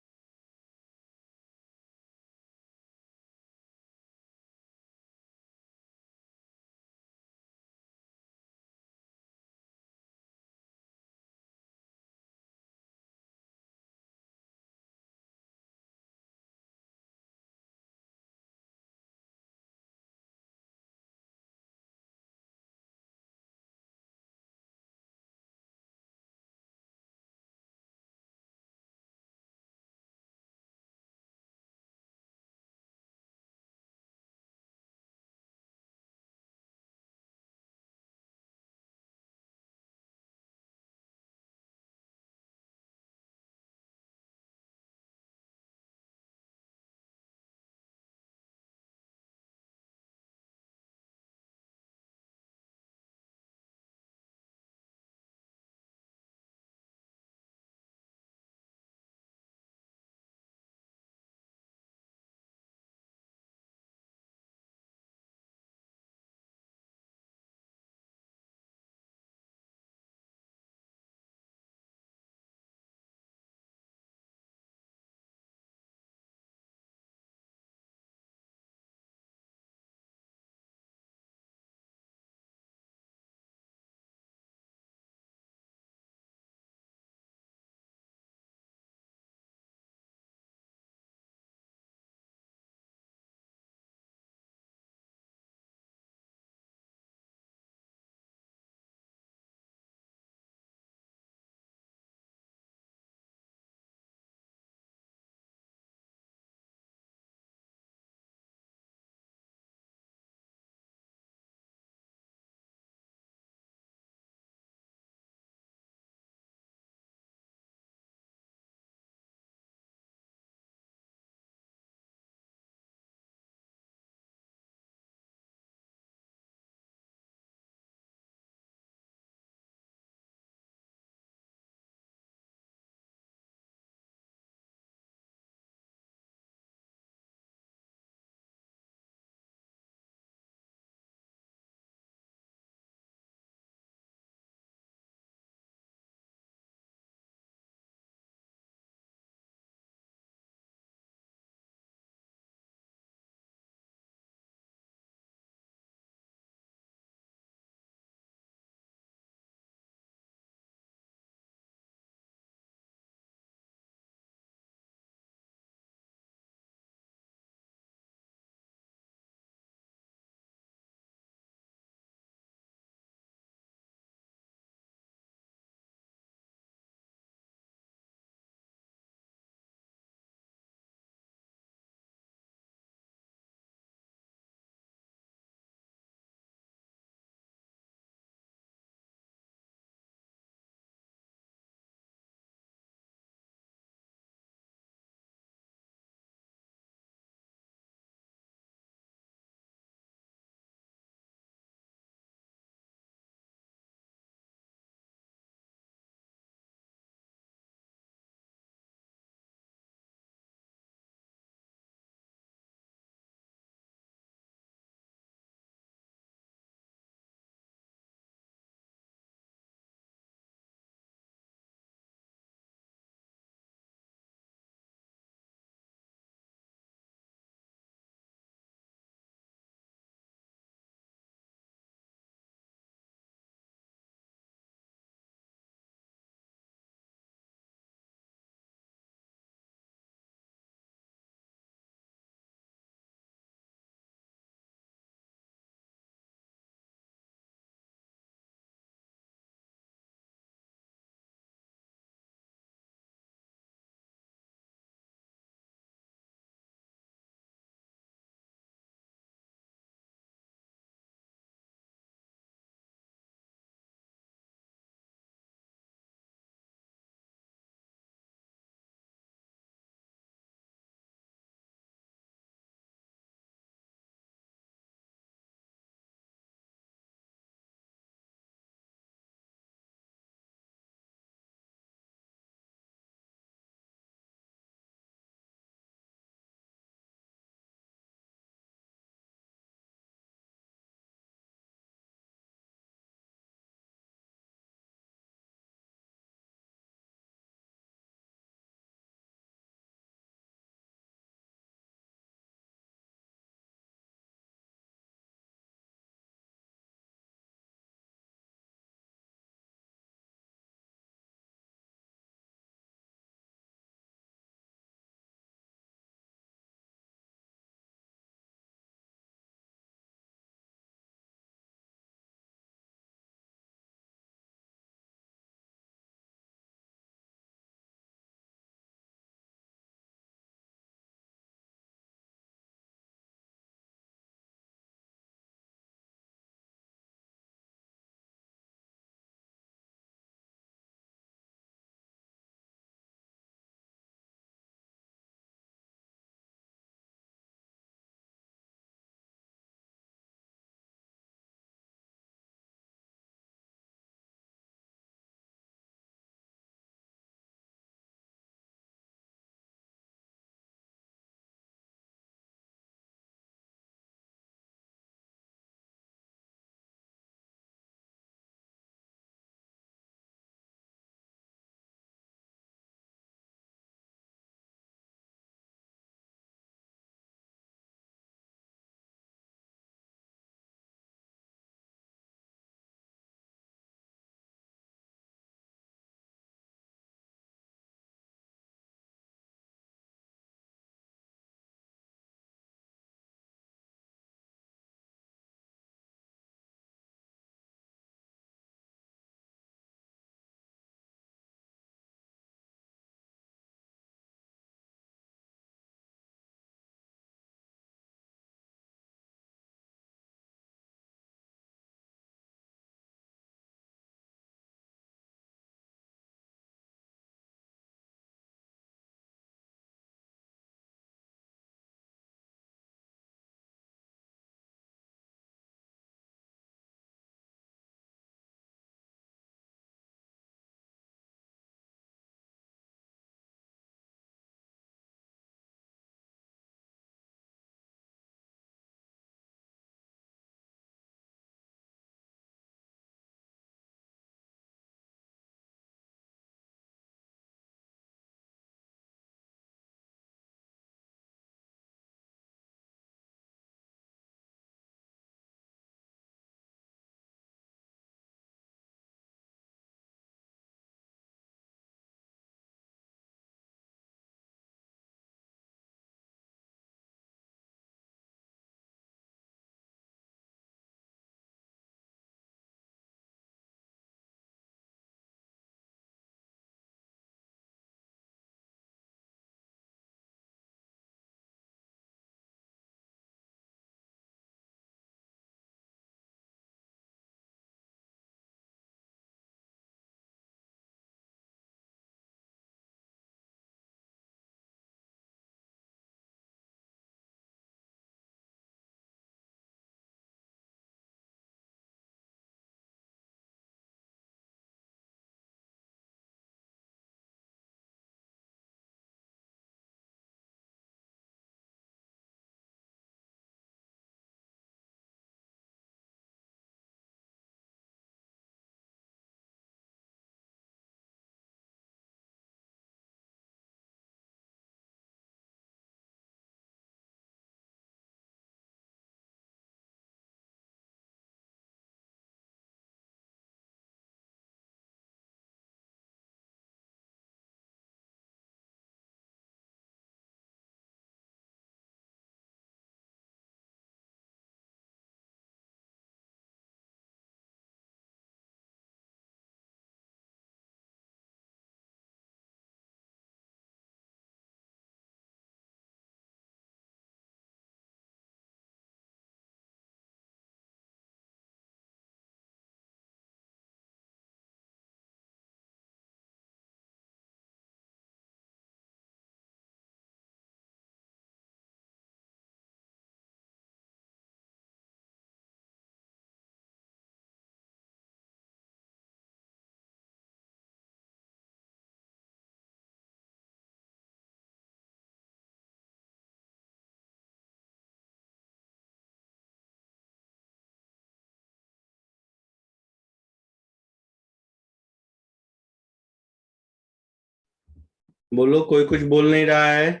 बोलो, कोई कुछ बोल नहीं रहा है?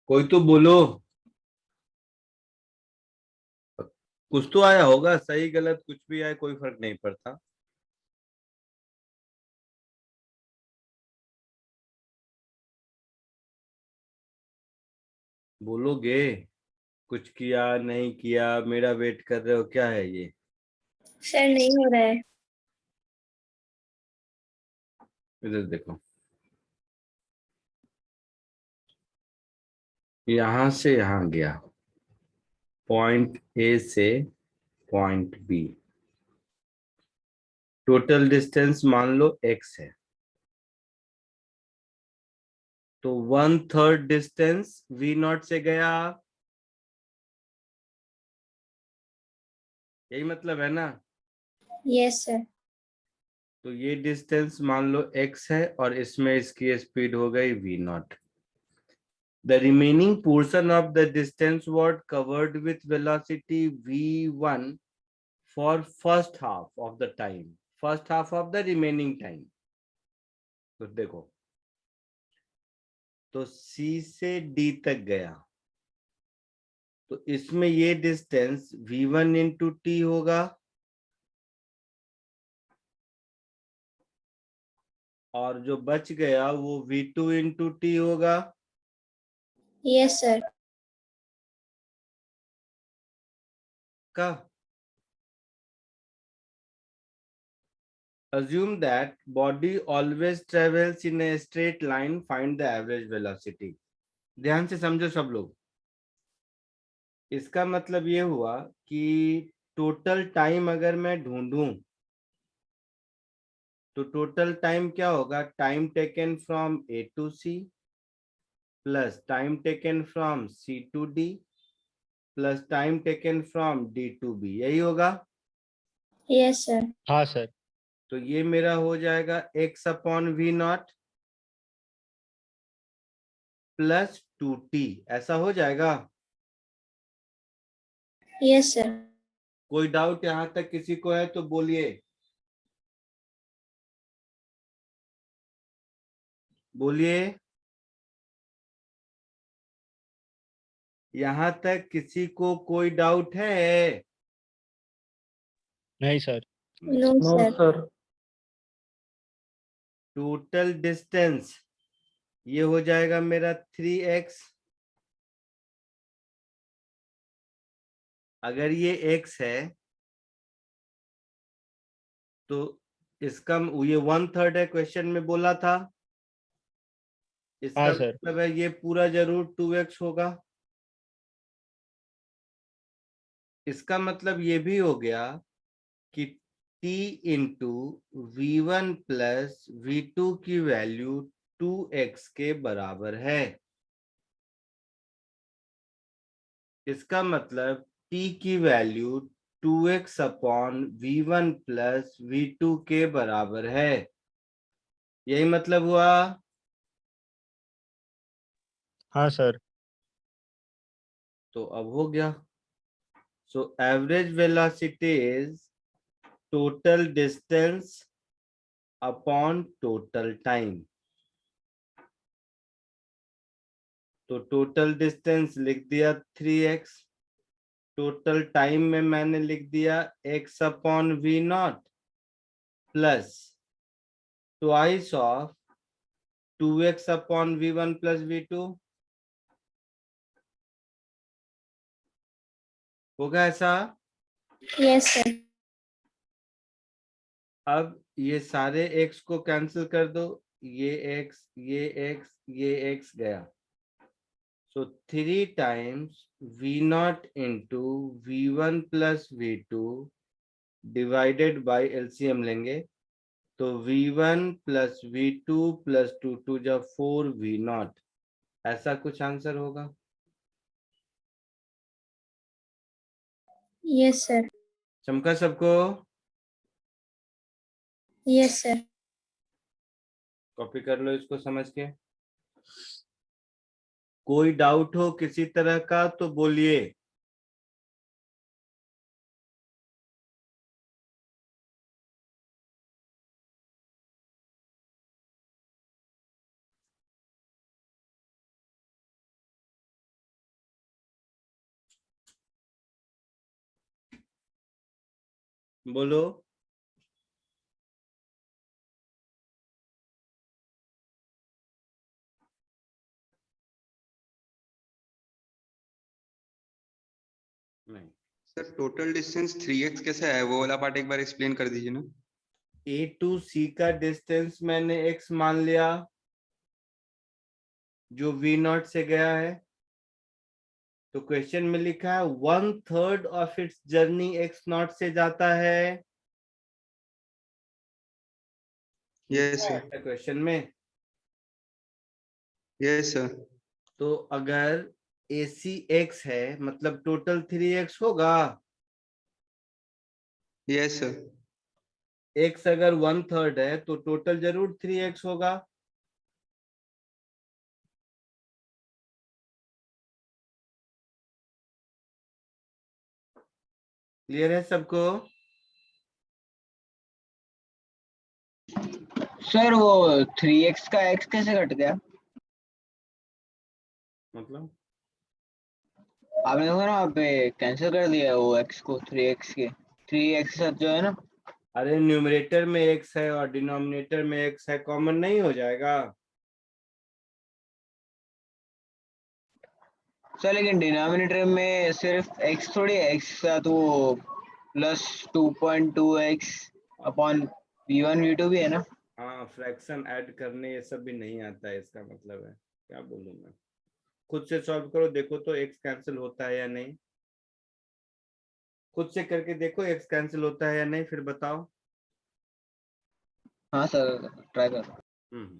कोई तो बोलो, कुछ तो आया होगा, सही गलत कुछ भी आए कोई फर्क नहीं पड़ता। बोलोगे? कुछ किया नहीं किया, मेरा वेट कर रहे हो, क्या है ये? सर नहीं हो रहा है। इधर देखो, यहां से यहां गया, पॉइंट ए से पॉइंट बी, टोटल डिस्टेंस मान लो x है, तो 1/3 डिस्टेंस v0 से गया, यही मतलब है ना? Yes sir. तो ये डिस्टेंस मान लो x है और इसमें इसकी स्पीड हो गई v0। The remaining portion of the distance was covered with velocity v1 for first half of the time, first half of the remaining time। तो देखो, तो C से D तक गया, तो इसमें ये डिस्टेंस v1 इंटू टी होगा, और जो बच गया वो v2 इंटू टी होगा। Yes sir. का assume that body always travels in a straight line, find the average velocity। ध्यान से समझो सब लोग, इसका मतलब ये हुआ कि टोटल टाइम अगर मैं ढूंढूं तो टोटल टाइम क्या होगा, time taken from A to C plus time taken from C to D plus time taken from D to B, यही होगा। Yes sir. हाँ सर। तो ये मेरा हो जाएगा x upon V naught plus 2t, ऐसा हो जाएगा। Yes sir. कोई डाउट यहां तक किसी को है तो बोलिए, बोलिए। यहां तक किसी को कोई डाउट है? नहीं sir. No no sir. Sir. Total distance ये हो जाएगा मेरा 3x, अगर ये x है तो इसका ये 1/3 है, क्वेश्चन में बोला था, इसका हाँ सर। मतलब है ये पूरा जरूर 2x होगा। इसका मतलब ये भी हो गया कि t into v1 plus v2 की वैल्यू 2x के बराबर है। इसका मतलब t की value 2x upon v1 plus v2 के बराबर है, यही मतलब हुआ। हाँ सर। तो अब हो गया। So average velocity is total distance upon total time. तो टोटल डिस्टेंस लिख दिया 3x, टोटल टाइम में मैंने लिख दिया x upon V naught plus twice of 2x upon v1 plus v2, होगा ऐसा। Yes sir. अब ये सारे x को कैंसिल कर दो, ये x ये x ये x गया, सो 3 times v0 into v1 plus v2 divided by LCM लेंगे, तो v1 प्लस v2 प्लस 2 जब 4 v0, ऐसा कुछ आंसर होगा। Yes sir. चमका सबको? Yes sir. कॉपी कर लो इसको समझ के। कोई डाउट हो किसी तरह का तो बोलिए। बोलो। नहीं, सर टोटल डिस्टेंस 3x कैसे है, वो वाला पार्ट एक बार एक्सप्लेन कर दीजिए ना। A to C का डिस्टेंस मैंने x मान लिया, जो V0 से गया है। तो क्वेश्चन में लिखा है 1/3 ऑफ इट्स जर्नी x0 से जाता है। Yes sir. क्वेश्चन में यस सर। तो अगर AC x है मतलब टोटल 3x होगा। Yes sir. x अगर 1/3 है तो टोटल जरूर 3x होगा। क्लियर है सबको? सर वो 3x का x कैसे कट गया? मतलब आपने देखा ना वहाँ पे कैंसिल कर दिया वो x को 3x के 3x साथ जो है ना। अरे न्यूमरेटर में x है और डिनोमिनेटर में x है, कॉमन नहीं हो जाएगा? सर लेकिन डिनोमिनेटर में सिर्फ x थोड़ी है, x के साथ वो plus 2.2x upon v1 v2 भी है ना। हाँ, फ्रैक्शन ऐड करने ये सब भी नहीं आता है, इसका मतलब है। क्या बोलूं मैं, खुद से सॉल्व करो, देखो तो x कैंसिल होता है या नहीं। खुद से करके देखो x कैंसिल होता है या नहीं, फिर बताओ। हाँ सर ट्राई कर। हम्म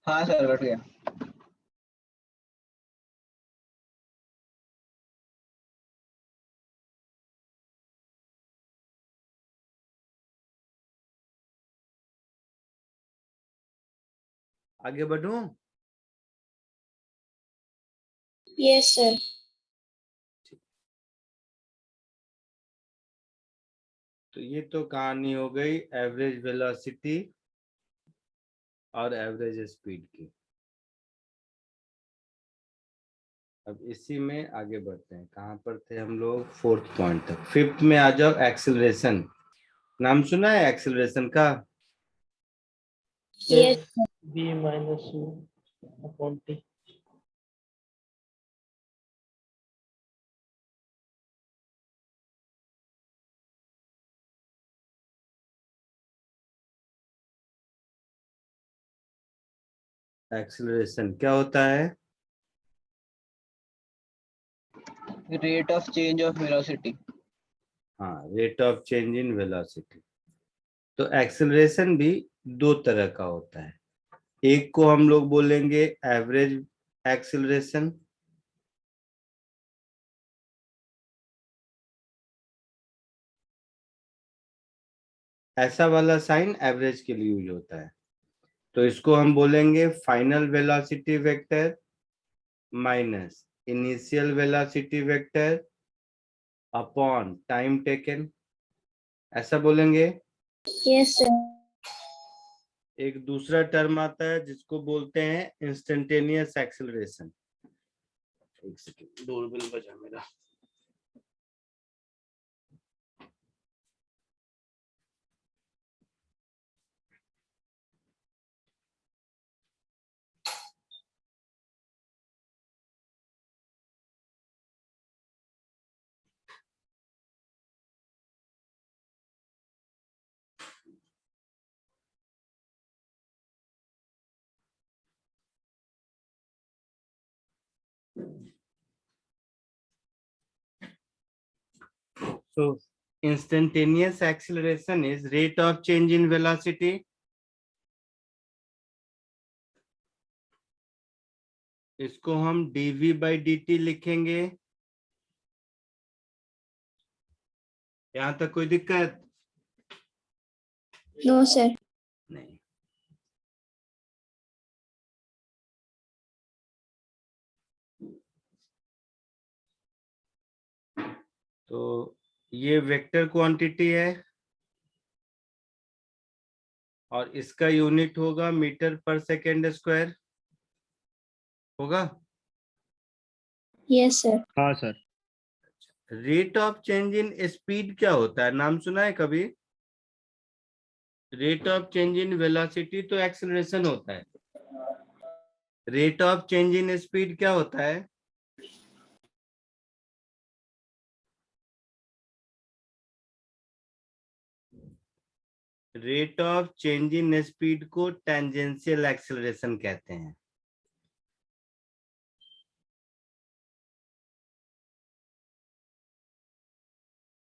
हाँ सर कट गया। आगे बढ़ूं? Yes, sir. तो ये तो कहानी हो गई एवरेज वेलोसिटी और एवरेज स्पीड की। अब इसी में आगे बढ़ते हैं। कहाँ पर थे हम लोग? 4th पॉइंट तक। 5th में आ जाओ, एक्सेलरेशन। नाम सुना है एक्सेलरेशन का? Yes. v minus u upon t. Acceleration क्या होता है? Rate of change of velocity. हाँ, rate of change in velocity. तो एक्सेलरेशन भी दो तरह का होता है। एक को हम लोग बोलेंगे एवरेज एक्सेलरेशन, ऐसा वाला साइन एवरेज के लिए यूज होता है। तो इसको हम बोलेंगे final velocity vector minus initial velocity vector upon time taken, ऐसा बोलेंगे। Yes, sir. एक दूसरा टर्म आता है जिसको बोलते हैं इंस्टेंटेनियस एक्सेलरेशन। एक सेकंड, डोरबेल बजा मेरा। तो instantaneous acceleration is rate of change in velocity. इसको हम dv by dt लिखेंगे। यहां तक कोई दिक्कत नो सर। नहीं। तो ये वेक्टर क्वांटिटी है और इसका यूनिट होगा मीटर पर सेकेंड स्क्वायर होगा। Yes sir. हाँ सर। Rate of change in speed क्या होता है, नाम सुना है कभी? Rate of change in velocity तो एक्सेलरेशन होता है, rate of change in speed क्या होता है? Rate of change in speed को टेंजेंशियल एक्सेलरेशन कहते हैं।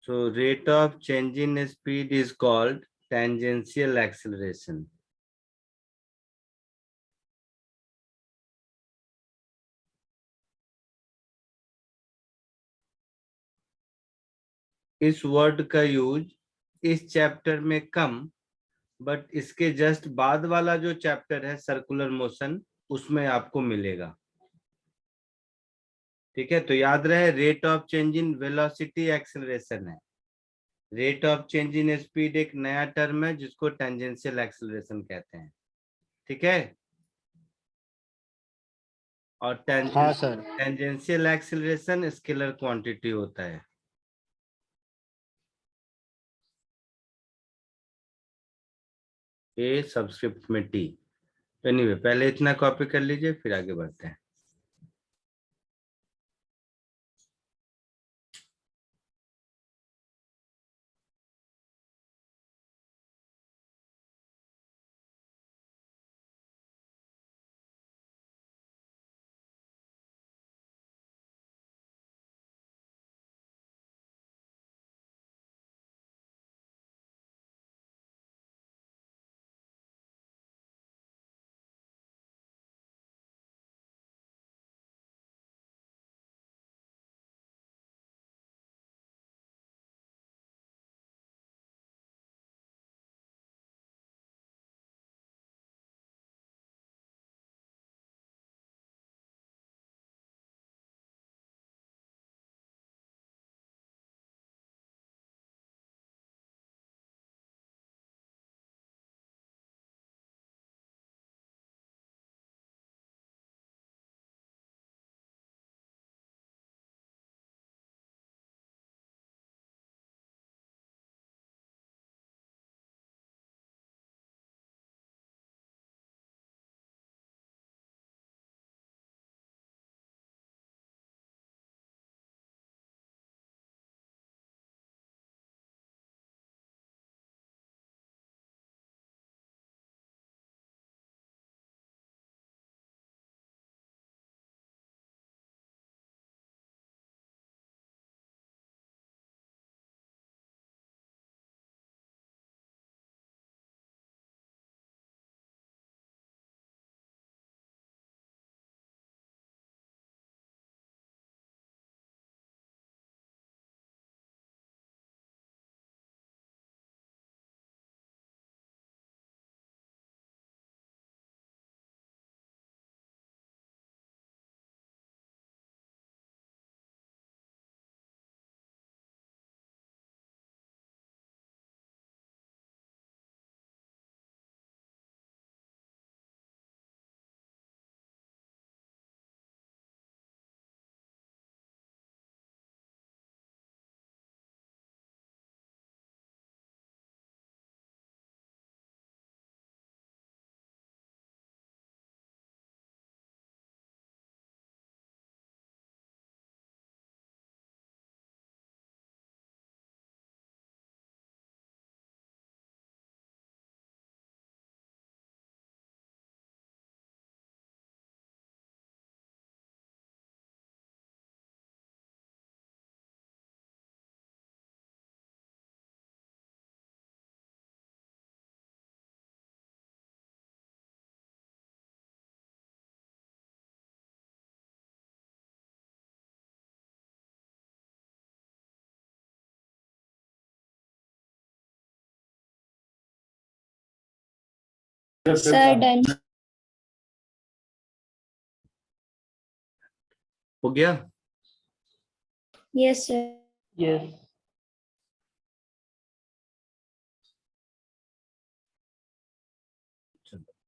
So rate of change in speed is called tangential acceleration. इस वर्ड का यूज इस चैप्टर में कम, बट इसके जस्ट बाद वाला जो चैप्टर है सर्कुलर मोशन उसमें आपको मिलेगा। ठीक है, तो याद रहे rate of change in velocity acceleration है, rate of change in speed एक नया टर्म है जिसको टेंजेंशियल एक्सेलरेशन कहते हैं। ठीक है, और हाँ sir. Tangential acceleration scalar quantity होता है। ए सबस्क्रिप्ट में टी। एनीवे पहले इतना कॉपी कर लीजिए फिर आगे बढ़ते हैं। Sir, done. हो गया? Yes, sir. Yes.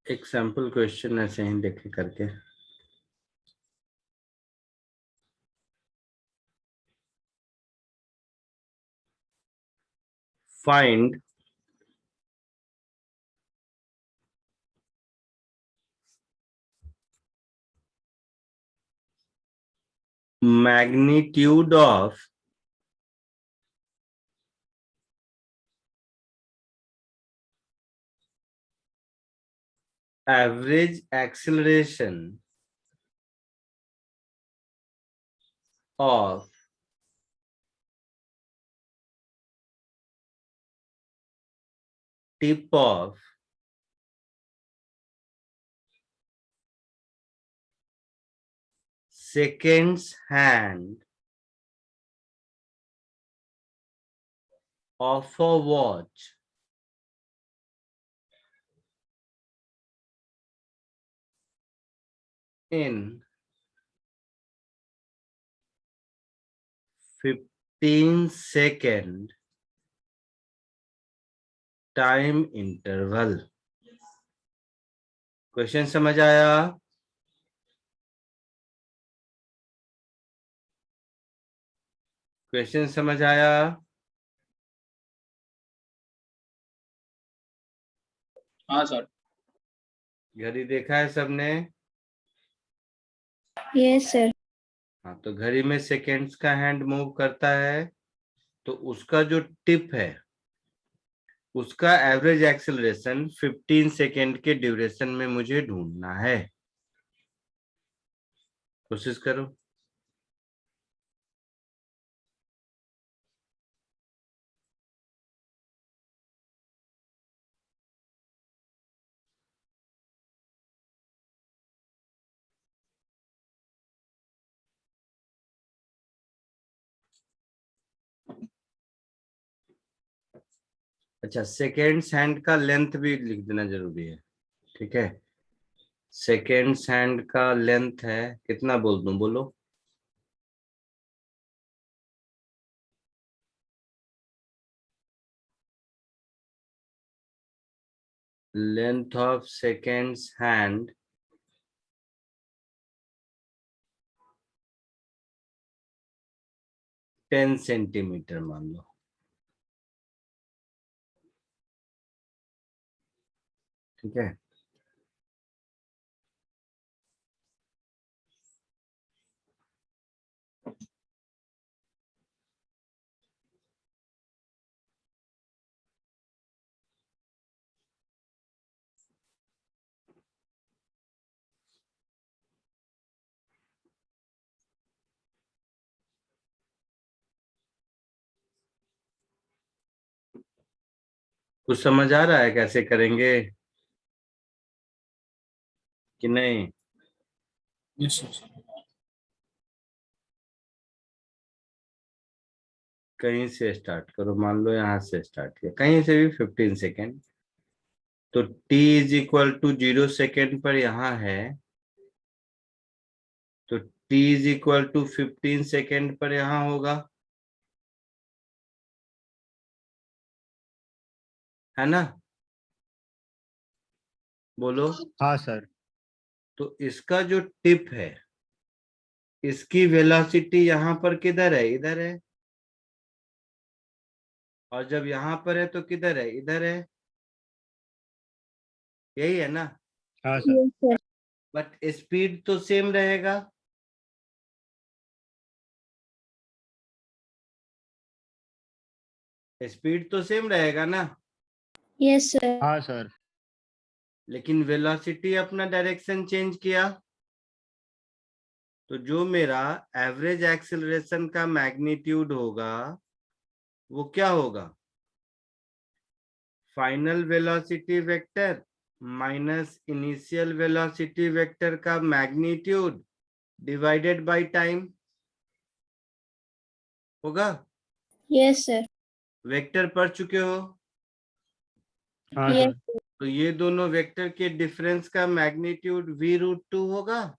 एक सैंपल क्वेश्चन ऐसे ही देखे करके। Find magnitude of average acceleration of tip of seconds hand of a watch in 15-second time interval. Question समझ आया? क्वेश्चन समझ आया? हाँ सर। घड़ी देखा है सबने? Yes, sir. हाँ, तो घड़ी में सेकेंड्स का हैंड मूव करता है, तो उसका जो टिप है उसका एवरेज एक्सेलरेशन 15 सेकेंड के ड्यूरेशन में मुझे ढूंढना है। कोशिश करो। अच्छा, सेकेंड्स हैंड का लेंथ भी लिख देना जरूरी है, ठीक है? सेकेंड्स हैंड का लेंथ है कितना, बोल दूं? बोलो। Length of seconds hand 10 centimetre मान लो, ठीक है? कुछ समझ आ रहा है कैसे करेंगे कि नहीं? Yes sir. कहीं से स्टार्ट करो, मान लो यहाँ से स्टार्ट किया, कहीं से भी 15 सेकेंड, तो t is equal to 0 second पर यहाँ है, तो t is equal to 15 second पर यहाँ होगा, है ना? बोलो। हाँ सर। तो इसका जो टिप है, इसकी वेलोसिटी यहाँ पर किधर है? इधर है। और जब यहाँ पर है तो किधर है? इधर है। यही है ना? हाँ sir. Yes, sir. But speed तो सेम रहेगा। स्पीड तो सेम रहेगा ना? Yes, sir. हाँ सर। लेकिन वेलोसिटी अपना डायरेक्शन चेंज किया, तो जो मेरा एवरेज एक्सेलरेशन का मैग्नीट्यूड होगा वो क्या होगा? Final velocity vector minus initial velocity vector का मैग्नीट्यूड डिवाइडेड बाय टाइम होगा। Yes, sir. वेक्टर पढ़ चुके हो? हाँ Yes, सर। तो ये दोनों वेक्टर के डिफरेंस का मैग्नीट्यूड v√2 होगा।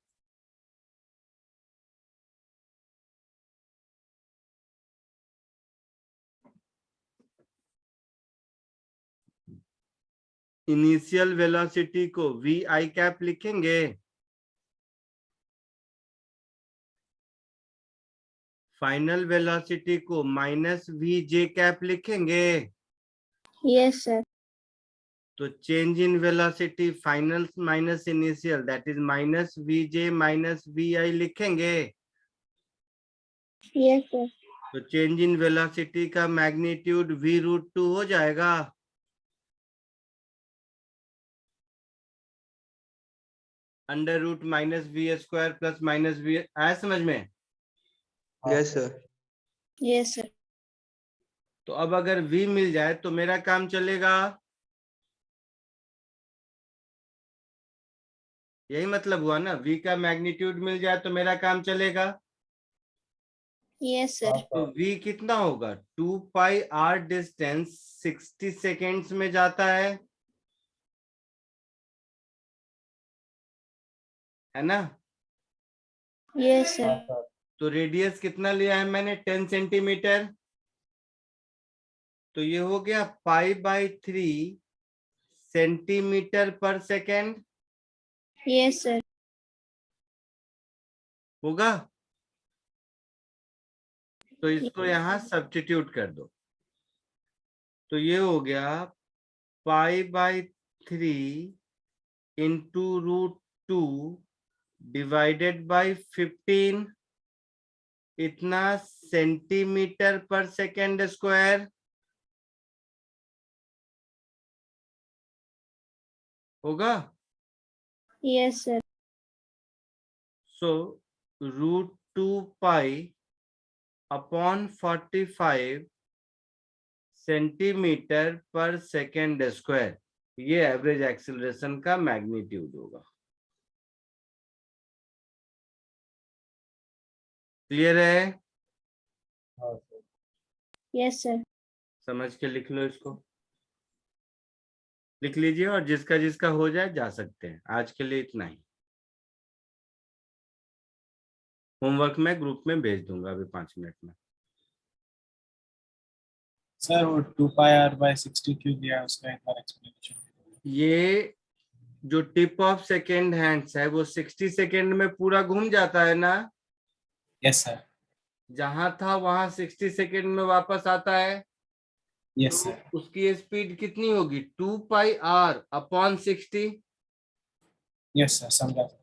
इनिशियल वेलोसिटी को वी आई कैप लिखेंगे, फाइनल वेलोसिटी को -v_j लिखेंगे। Yes, sir. तो change in velocity final minus initial that is -v_j -vi लिखेंगे। Yes, sir. तो चेंज इन वेलोसिटी का मैग्नीट्यूड v√2 हो जाएगा। √- v² प्लस -v आया समझ में? Yes sir. Yes, sir. तो अब अगर v मिल जाए तो मेरा काम चलेगा, यही मतलब हुआ ना, v का मैग्नीट्यूड मिल जाए तो मेरा काम चलेगा। Yes, sir. तो v कितना होगा, 2πr डिस्टेंस 60 सेकेंड्स में जाता है ना? Yes, sir. तो रेडियस कितना लिया है मैंने, 10 सेंटीमीटर। तो ये हो गया π/3 सेंटीमीटर पर सेकेंड Yes, sir. होगा। तो इसको यहाँ सब्स्टिट्यूट कर दो, तो ये हो गया π/3 इंटू √2 डिवाइडेड बाई 15, इतना सेंटीमीटर पर सेकेंड स्क्वायर होगा। Yes, sir. सो √2π अपॉन 45 सेंटीमीटर पर सेकेंड स्क्वायर, ये एवरेज एक्सेलरेशन का मैग्नीट्यूड होगा। क्लियर है? Yes, sir. समझ के लिख लो, इसको लिख लीजिए, और जिसका जिसका हो जाए जा सकते हैं। आज के लिए इतना ही। होमवर्क मैं ग्रुप में भेज दूंगा अभी 5 मिनट में। सर वो 2πr/60 क्यों दिया है, उसका एक बार एक्सप्लेनेशन। ये जो टिप ऑफ सेकेंड हैंड्स है वो 60 सेकेंड में पूरा घूम जाता है ना? Yes sir. जहां था वहां 60 सेकेंड में वापस आता है। यस तो सर। उसकी स्पीड कितनी होगी, 2πr/60। यस सर, समझा।